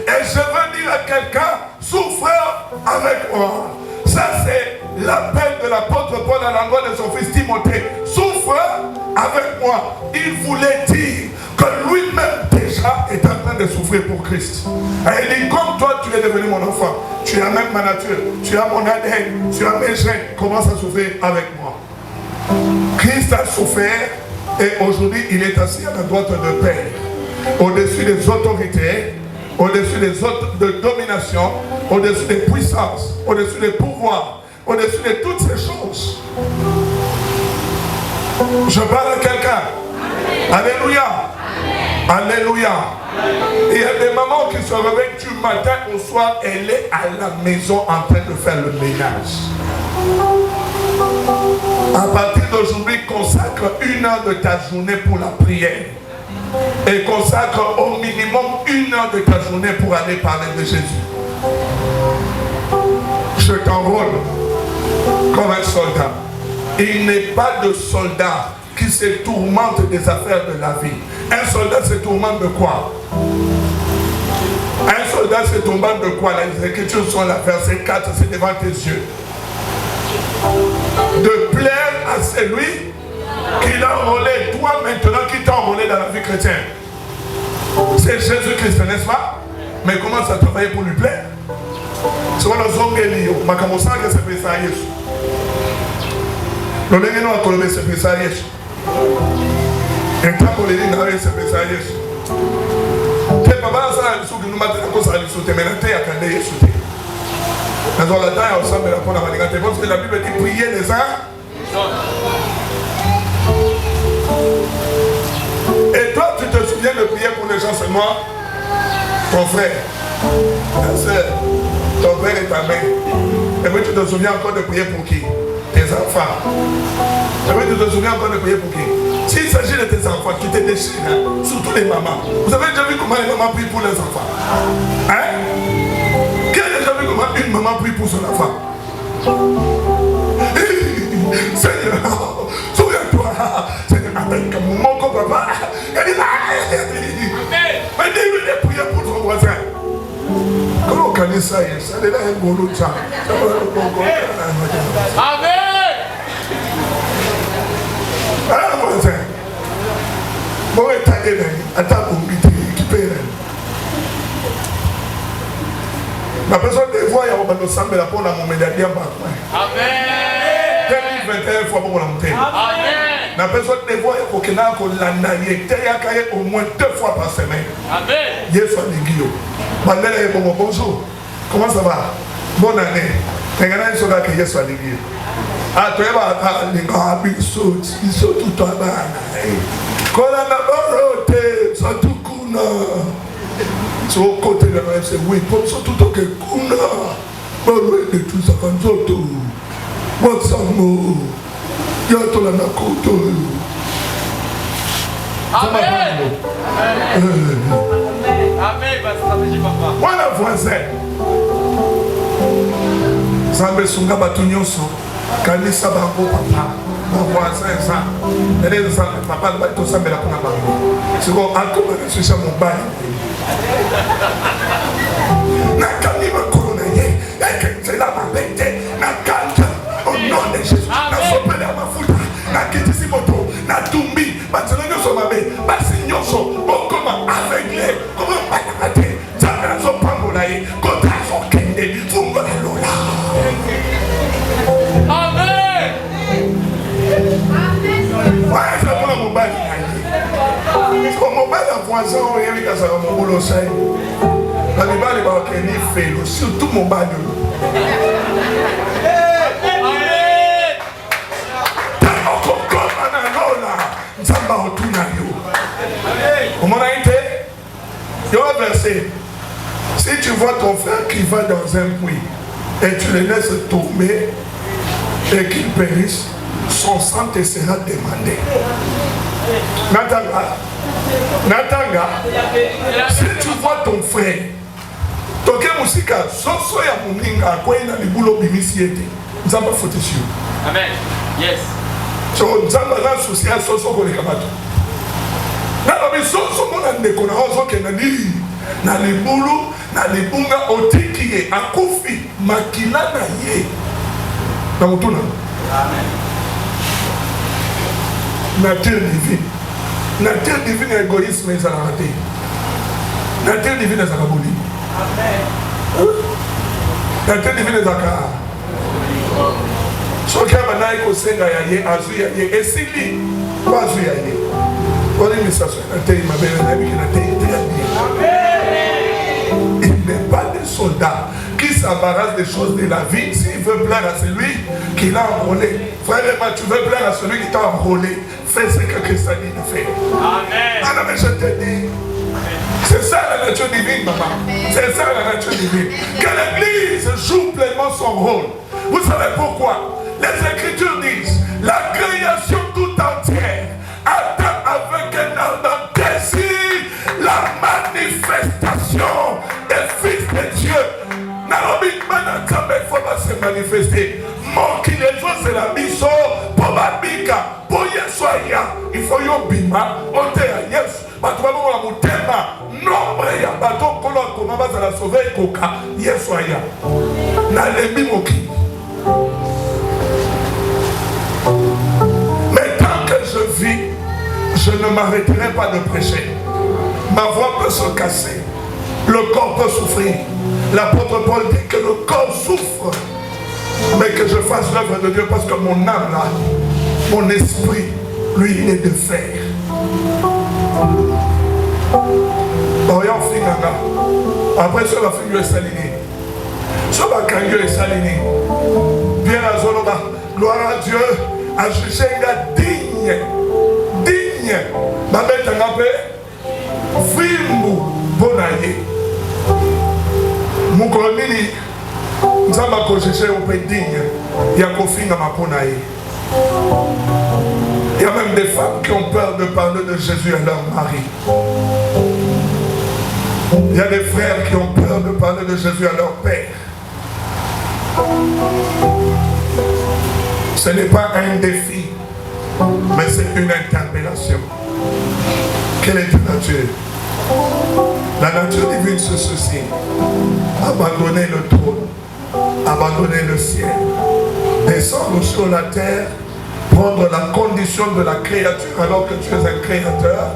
Speaker 1: Et je veux dire à quelqu'un, souffre avec moi. Ça c'est l'appel de l'apôtre Paul à l'endroit de son fils Timothée. Souffre avec moi. Il voulait dire que lui-même déjà est en train de souffrir pour Christ. Et il dit, comme toi tu es devenu mon enfant, tu as même ma nature, tu as mon ADN, tu as mes gènes, commence à souffrir avec moi. Christ a souffert et aujourd'hui il est assis à la droite de Père, au-dessus des autorités, au-dessus des autres de domination, au-dessus des puissances, au-dessus des pouvoirs, au-dessus de toutes ces choses. Je parle à quelqu'un. Alléluia. Alléluia. Il y a des mamans qui se réveillent du matin au soir, elle est à la maison en train de faire le ménage. À partir d'aujourd'hui, consacre 1 heure de ta journée pour la prière. Et consacre au minimum 1 heure de ta journée pour aller parler de Jésus. Je t'enrôle comme un soldat. Il n'est pas de soldat qui se tourmente des affaires de la vie. Un soldat se tourmente de quoi? Un soldat se tourmente de quoi? Les Écritures sont là, verset 4, c'est devant tes yeux. De plaire à celui qui l'a enrôlé, toi maintenant qui t'a enrôlé dans la vie chrétienne. C'est Jésus-Christ, n'est-ce pas? Mais commence à travailler pour lui plaire. C'est quoi le zongeli? Ma kamosa que c'est fait ça Yesu. Le lenge no akolome c'est fait ça Yesu. Et quand on dit non c'est fait ça Yesu. Te papa ça sur nous matin à cause à lui sauter mais la terre à quand Yesu. Dans la taille ensemble la pour la manière parce que la Bible dit prier les uns. Et toi, tu te souviens de prier pour les gens seulement? Ton frère, ta soeur, ton père et ta mère. Et puis tu te souviens encore de prier pour qui? Tes enfants. Et puis tu te souviens encore de prier pour qui? S'il s'agit de tes enfants, tu te déchires, hein? Surtout les mamans. Vous avez déjà vu comment les mamans prient pour les enfants? Hein? Qui a déjà vu comment une maman prie pour son enfant? Seigneur, souviens-toi, Seigneur, avec mon papa, elle dit, mais dis-lui de prier pour ton voisin. Comment kanisa Yesu. Alela ngolo cha.
Speaker 3: Amen.
Speaker 1: Ah voisin. Bon étalé ata kombité équipé. La personne des voix, il y a un sambela pour la momédadia.
Speaker 3: Amen.
Speaker 1: 2021 fois pour la montée.
Speaker 3: Amen.
Speaker 1: La personne des voix, il y a au moins 2 fois par semaine.
Speaker 3: Amen.
Speaker 1: Dieu soit l'iguillot. Bonjour. Comment ça va? Bonne année. Regardez ce que Dieu soit l'iguillot. Ah, tu vas les gars, ils sont tout en bas. Quand on a baroté, ça tout couna. Sur le côté de la c'est oui, comme ça tout au kuna. Baroté de tout ça, quand tout. Moi, ça m'a. Il y a tout la nakoto.
Speaker 3: Amen. Amen. Papa.
Speaker 1: Voilà voisin. Zambe sunga batunyoso. Kanisa bango papa. Mon voisin ça. Elle ça papa va tout ça mais la pour bango. C'est bon encore je suis mon bail. Na kanima corona ye. C'est la bête. Na kanta. Au nom de Jésus. Na sopele à ma futa. Na kitisi moto. Na tumbi. Batselonyo so mabe. Basinyoso. Bokoma aveuglé. Comment pas rater. Tanga so pangolaye. Kota so kende. Fungo la lola.
Speaker 3: Amen.
Speaker 1: Ouais, c'est pour mon bail. Mon bail à voisin, on est avec ça, mon boulot, ça. Dans les balles, il y a un fait, surtout mon bail. Comment on a été? Il y a un verset. Si tu vois ton frère qui va dans un puits et tu le laisses tomber et qu'il périsse, son sang te sera demandé. Natanga, si tu vois ton frère, toke musika, soso ya muninga, kwa ina libulo bimisi yete, nzamba fote siyo.
Speaker 3: Amen. Yes.
Speaker 1: So nzamba na souci ya soso kone kamato. Nalobi soso mona ndeko na ozo kena ni na libulu, na libunga otiki ye, akufi, makila na ye. Na mutuna.
Speaker 3: Amen.
Speaker 1: Nature divine. Nature divine est égoïsme et ça l'a raté. Nature divine est ça l'a boli.
Speaker 3: Amen.
Speaker 1: Nature divine est ça l'a. So kia banaï ko senga ya ye, azu ya ye, esili, ko azu ya ye. On est mis ça sur la terre, ma belle amie qui n'a pas été. Il n'est pas des soldats qui s'embarrassent des choses de la vie s'il veut plaire à celui qui l'a enrôlé. Frère, tu veux plaire à celui qui t'a enrôlé. Fais ce que Christ a dit de faire.
Speaker 3: Amen.
Speaker 1: Ah non, mais je te dis, c'est ça la nature divine, maman. C'est ça la nature divine. Que l'Église joue pleinement son rôle. Vous savez pourquoi? Les Écritures disent, la création tout entière attend avec un ardent désir la manifestation des fils de Dieu. Narobi Manakame, il faut pas se manifester. Mon qui les gens, c'est la mission pour ma bika, pour Yesoya. Il faut y bima, on te a yes. Bato ba mo la mutema, nombre ya bato kolo ko mama za la sauver koka Yesoya. Na lembi moki. Mais tant que je vis, je ne m'arrêterai pas de prêcher. Ma voix peut se casser. Le corps peut souffrir. L'apôtre Paul dit que le corps souffre. Mais que je fasse l'œuvre de Dieu parce que mon âme là, mon esprit, lui, il est de fer. Après ça, la figure est salinée. Ce bakanyo est saliné. Bien à Zoloba, gloire à Dieu, à juger un gars digne. Digne. Ma bête en appelle Fimbu Bonaye. Mon colonini, nous avons juger au pays digne. Il y a Kofinga Maponaye. Il y a même des femmes qui ont peur de parler de Jésus à leur mari. Il y a des frères qui ont peur de parler de Jésus à leur père. Ce n'est pas un défi, mais c'est une interpellation. Quelle est ta nature? La nature divine, c'est ceci. Abandonner le trône, abandonner le ciel, descendre sur la terre, prendre la condition de la créature alors que tu es un créateur,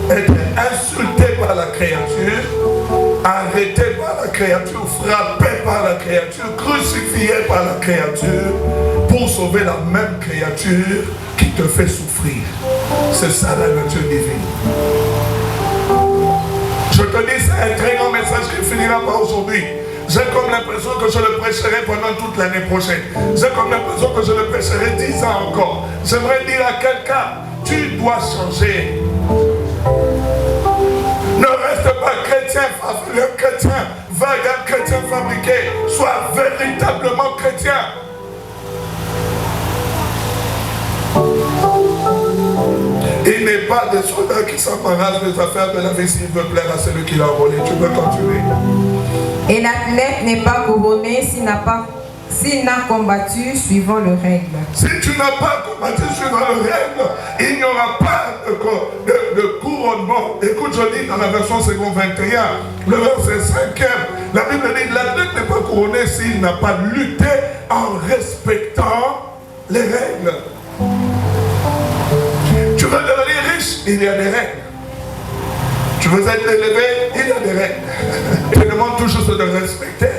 Speaker 1: être insulté par la créature, arrêté par la créature, frappé par la créature, crucifié par la créature, pour sauver la même créature qui te fait souffrir. C'est ça la nature divine. Je te dis, c'est un très grand message qui ne finira pas aujourd'hui. J'ai comme l'impression que je le prêcherai pendant toute l'année prochaine. J'ai comme l'impression que je le prêcherai 10 ans encore. J'aimerais dire à quelqu'un, tu dois changer. Ne reste pas chrétien, vague, chrétien fabriqué. Sois véritablement chrétien. Il n'est pas des soldats qui s'embarrassent des affaires de la vie s'il veut plaire à celui qui l'a enrôlé. Tu peux continuer.
Speaker 2: Et l'athlète n'est pas couronné s'il n'a combattu suivant le règle.
Speaker 1: Si tu n'as pas combattu suivant le règle, il n'y aura pas de couronnement. Écoute, je lis dans la version seconde 21, le verset 5e, la Bible dit, l'athlète n'est pas couronné s'il n'a pas lutté en respectant les règles. Tu veux devenir riche, il y a des règles. Tu veux être élevé, il y a des règles. Tu demandes toujours de respecter.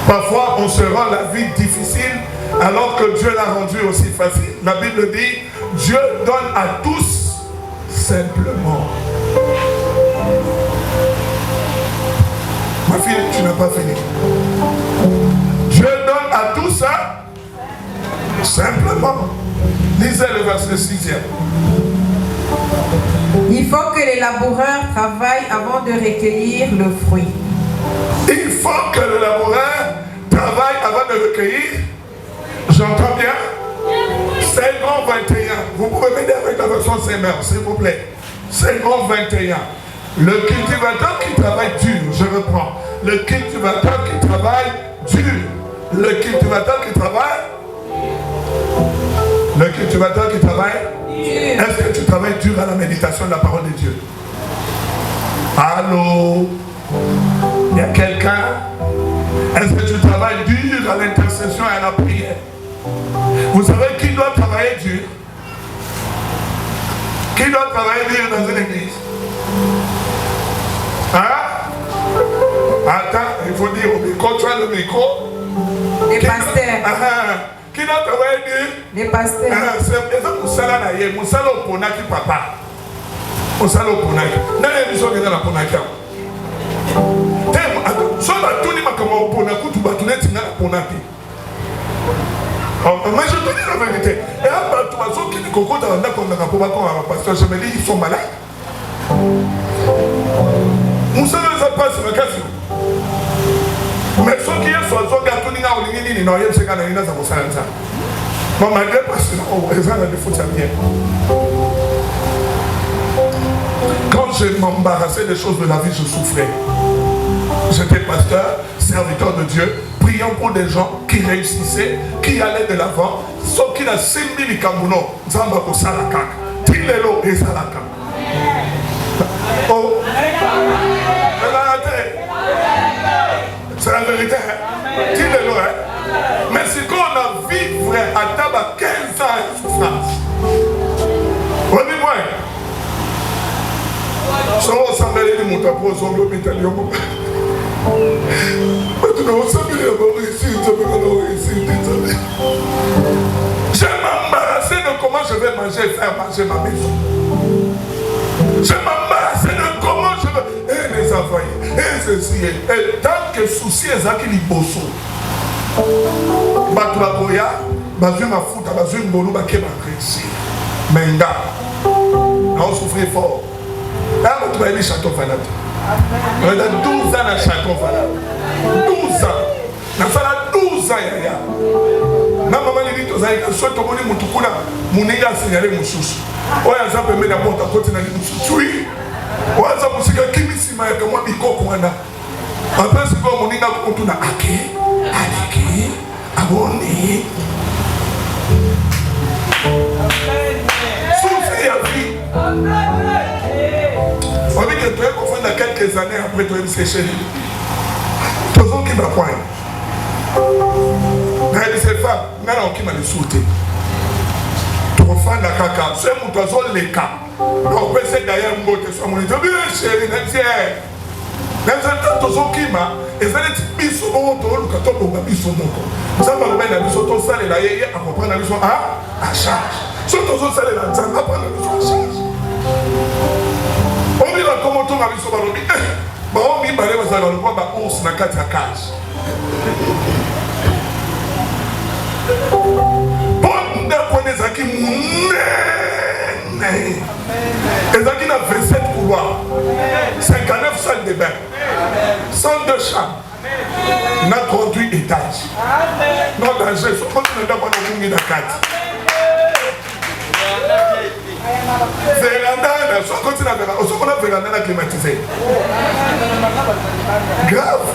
Speaker 1: Parfois, on se rend la vie difficile alors que Dieu l'a rendu aussi facile. La Bible dit, Dieu donne à tous simplement. Ma fille, tu n'as pas fini. Dieu donne à tous ça simplement. Lisez le verset 6e.
Speaker 2: Il faut que les laboureurs travaillent avant de recueillir le fruit.
Speaker 1: Il faut que le laboureur travaille avant de recueillir. J'entends bien. 5:21. Vous pouvez m'aider avec la version Seigneur, s'il vous plaît. 5:21. Le cultivateur qui travaille dur, je reprends. Le cultivateur qui travaille dur. Le cultivateur qui travaille. Le cultivateur qui travaille. Est-ce que tu travailles dur à la méditation de la parole de Dieu? Allô? Il y a quelqu'un? Est-ce que tu travailles dur à l'intercession et à la prière? Vous savez qui doit travailler dur? Qui doit travailler dur dans une église? Hein? Attends, il faut dire au micro, tu as le micro?
Speaker 2: Les pasteurs.
Speaker 1: Qui doit travailler dur?
Speaker 2: Les pasteurs.
Speaker 1: C'est Moussala Naye, Moussala Oponaki papa. Moussala Oponaki. N'a pas besoin de la Ponaki. So tout le monde comme Oponaki, tout le monde est Ponaki. Mais je te dis la vérité. Et après, tout le monde qui dit qu'on compte dans le pasteur, je me dis, ils sont malades. Moussala ne pas sur la question. Mais ceux qui sont gâtés, ils n'ont rien fait quand ils ont fait ça. Mais malgré tout, ils ont des fautes à bien. Quand je m'embarrassais des choses de la vie, je souffrais. J'étais pasteur, serviteur de Dieu, priant pour des gens qui réussissaient, qui allaient de l'avant, sauf qu'il a 5000 Kamouno, Zamba au Salaka, Tilelo et Salaka. Oh, c'est la vérité. Dis-le-le. Mais c'est qu'on a vécu à Taba 15 ans de souffrance. Regardez-moi. Je vais s'embêter de mon tapot, je vais m'embêter de mon tapot. Maintenant, on s'embêter de mon réussite, je vais m'embarrasser de comment je vais manger et faire manger ma maison. Je m'embarrasse de comment je veux. Et les enfants, et ceci, et tant que souci est qui li bosso. Batula Goya, Bazum a fouta, Bazum Bolou, Bakeba Créci. Menga. On souffrait fort. Là, on va aller château Fanat. On a 12 ans à château Fanat. 12 ans. On a fait 12 ans, yaya. Na maman dit aux aïeux, soit au monde Moutoukuna, Mouniga signalé Moussous. Oya Zap met la porte à côté de Moussous. Oui. Oya Zap aussi que Kimisima et que moi, Biko Kouana. Après, c'est comme Mouniga Koutuna. Ake, Aleke, Aboni. Souffle à vie. On dit que que tu es confondre dans quelques années après tu es séché. Tous ceux qui m'appoignent. Mais ces femmes, maintenant qui m'a les sauté. Tu refais la caca. C'est mon toison les cas. Donc, c'est d'ailleurs un mot de soin. Mon Dieu, chérie, même si tous ceux qui m'a, et ça n'est pas biso bon to lu kato ko biso moko. Ça va bien na biso to sale la yeye a comprendre na biso à charge. So to so sale la nzanga pa na biso à charge. On dit la comment to na biso ba lobi. Ba on mi ba le ba za lo ba ons na kati ya cage. Bon de connaître ça qui mouné. Ezaki na 27 couloirs, 59 salles de bain, 102 chambres, na 38 étages. Non danger, ce qu'on ne doit pas nous dire dans 4. Véranda, ce qu'on continue à faire, ce qu'on a véranda climatisé. Grave.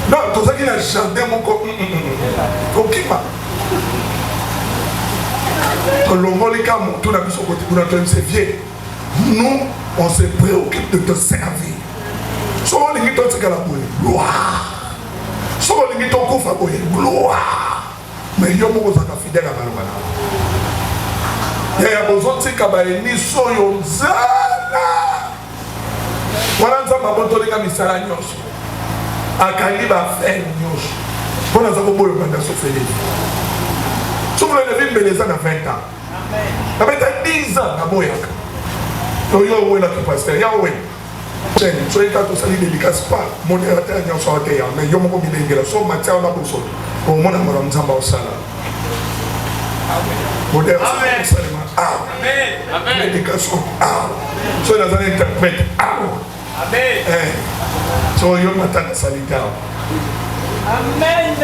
Speaker 1: Non, tout ça qui a jardin, mon corps. Kokima. Nous, on se préoccupe de te servir. Si on limite ton gloire. Si on limite ton coffre, gloire. Mais il y a un fidèle à Malwana. Il y a besoin de se cabayer ni soyo zala. Voilà, ça m'a montré que misala nyos. Akali va faire nyos. Voilà, ça va beau le mandar souffler. Si vous avez vu les ans à 20 ans, ça va être 10 ans à Boyaka. Donc, il y a où la capacité, il y a où. Soyez quand vous allez délicat, pas modérateur, il y a un sortir, mais il y a un moment où il y a un son matière à la boussole. Au moins, on a un zamba au salaire. Modération, Amen. Médication, soyez dans un interprète, Amen. Soyez au matin de salita. Amen.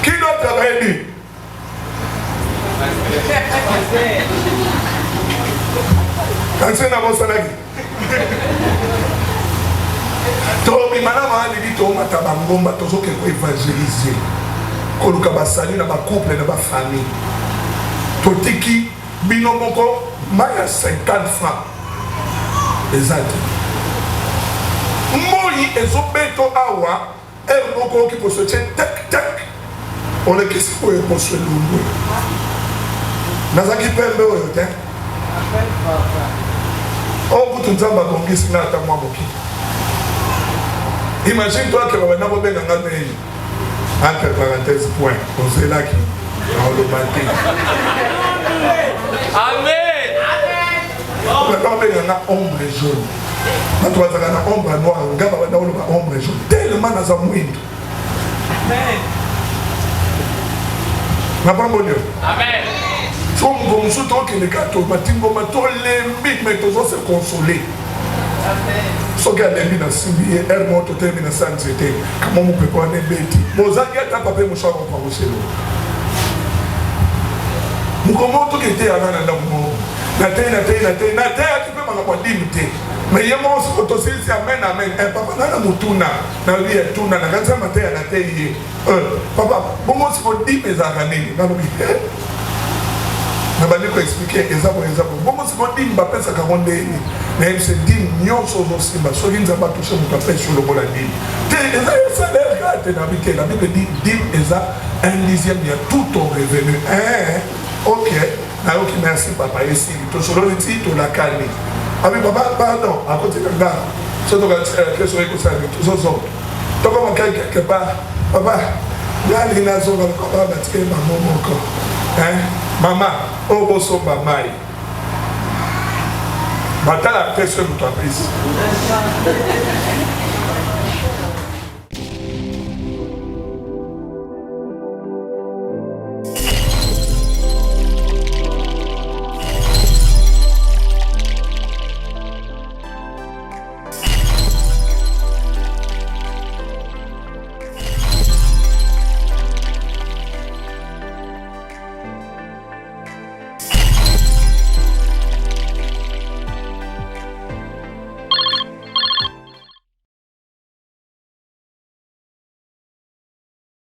Speaker 1: Qui doit travailler? Quand c'est dans mon salarié. Tobi manama ali to mata bangomba tozo ke ko évangéliser. Ko luka ba salut na ba couple na ba famille. Totiki bino moko maya 50 francs. Exact. Moi ezobeto awa moko qui peut se tac tac. On est qui pour se louer. Nazaki pembe oyote. Oh, vous tout ça va gongi sina ta moi moki. Imagine toi que on va n'avoir bien engagé. Entre parenthèses point. On sait là qui on le battait. Amen. On va pas bien na ombre jaune. Quand tu vas dans la ombre noire, on va dans la ombre jaune. Tellement dans un mouindo. Amen. Ma pas bon Dieu. Amen. Son bon souton qui les gâteaux, matingo mato lembi mais tous se consoler. Amen. So gars lembi na simbi er moto termine na sanzete. Comment on peut pas ne beti. Mozaki ata papa mo shaka kwa moselo. Mukomoto qui était avant na ndamo. Na te qui peut manga limité. Mais il y a mon aussi si amen amen. Papa na mutuna na lui tuna na kanza mate na te yi. Papa, bon moi si faut 10 mes années na lui. Je vais vous expliquer exemple. Bon, si vous dites que vous avez mais c'est dit non sur nos cibles. Si vous avez touché mon café sur le bol à dire. Ça la Bible dit dim un dixième de tout ton revenu. Ok. Ok, merci papa. Ici, tout sur le titre, la calme. Ah oui, papa, pardon. À côté de là, ce que vous avez fait, tout ça. Donc, on va quelque part. Papa, là, il y a un peu de maman. Maman, oh bosso mamai. Batala pèse sur l'entreprise.